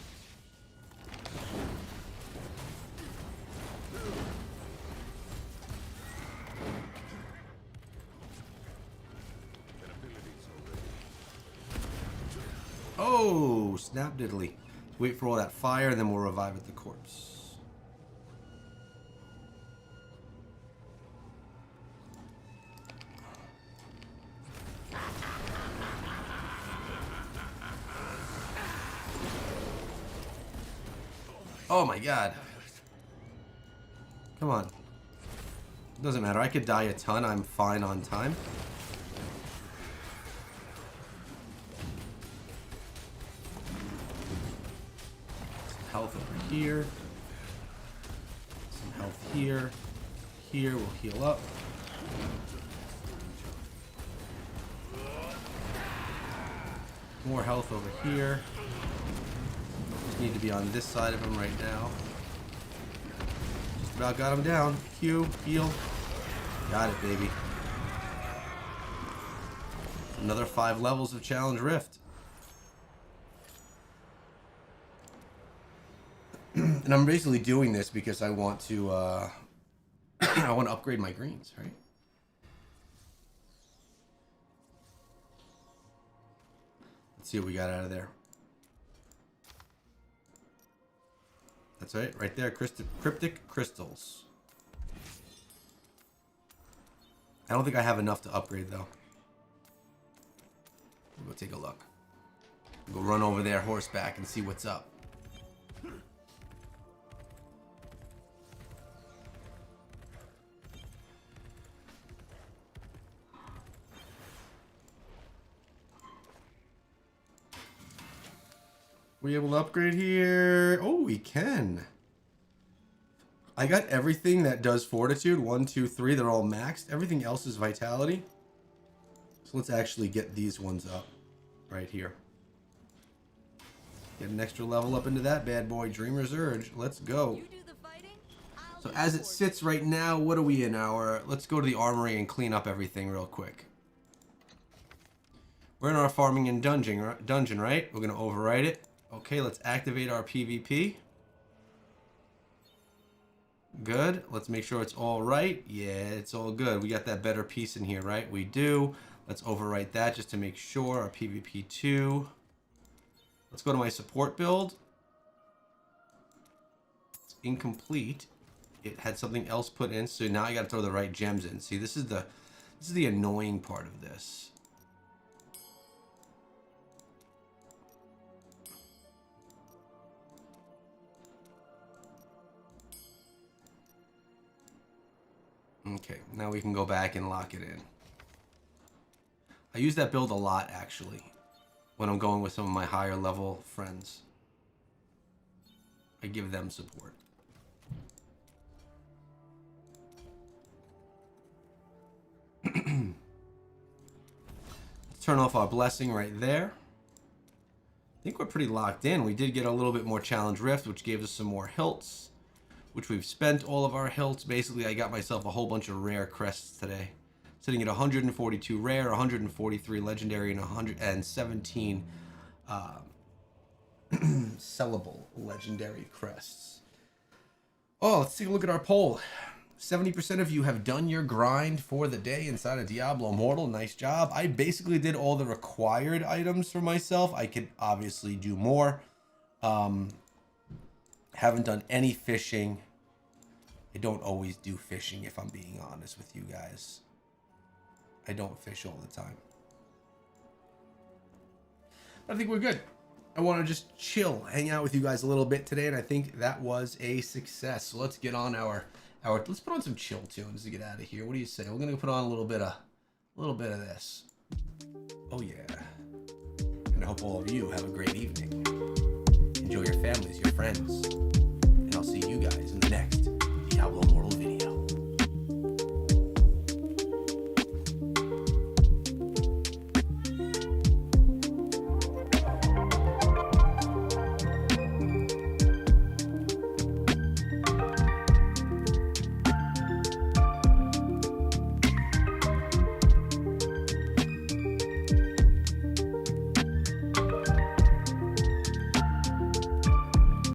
Oh, snap diddly. Wait for all that fire, and then we'll revive at the corpse. Oh my god. Come on. Doesn't matter. I could die a ton. I'm fine on time. Some health over here. Some health here. Here, we'll heal up. More health over here. Just need to be on this side of him right now. Just about got him down. Q, heal. Got it, baby. Another 5 levels of Challenge Rift. And I'm basically doing this because I want to, I want to upgrade my greens, right? Let's see what we got out of there. That's right there, cryptic crystals. I don't think I have enough to upgrade though. We'll go take a look. We'll go run over there horseback and see what's up. We able to upgrade here? Oh, we can. I got everything that does fortitude. 1, 2, 3. They're all maxed. Everything else is vitality. So let's actually get these ones up right here. Get an extra level up into that bad boy. Dreamer's Urge. Let's go. You do the fighting, I'll So do as the it sits right now, what are we in our... Let's go to the armory and clean up everything real quick. We're in our farming and dungeon, right? We're going to overwrite it. Okay, let's activate our PvP. Good. Let's make sure it's all right. Yeah, it's all good. We got that better piece in here, right? We do. Let's overwrite that just to make sure. Our PvP 2. Let's go to my support build. It's incomplete. It had something else put in, so now I got to throw the right gems in. See, this is the annoying part of this. Okay, now we can go back and lock it in. I use that build a lot, actually, when I'm going with some of my higher level friends. I give them support. Let's turn off our blessing right there. I think we're pretty locked in. We did get a little bit more Challenge Rift, which gave us some more Hilts, which we've spent all of our Hilts. Basically, I got myself a whole bunch of rare crests today. Sitting at 142 rare, 143 legendary, and 117 sellable legendary crests. Oh, let's take a look at our poll. 70% of you have done your grind for the day inside of Diablo Immortal. Nice job. I basically did all the required items for myself. I could obviously do more. Haven't done any fishing. I don't always do fishing, if I'm being honest with you guys. I don't fish all the time. But I think we're good. I want to just chill, hang out with you guys a little bit today, and I think that was a success. So let's get on let's put on some chill tunes to get out of here. What do you say? We're gonna put on a little bit of this. Oh yeah. And I hope all of you have a great evening. Enjoy your families, your friends.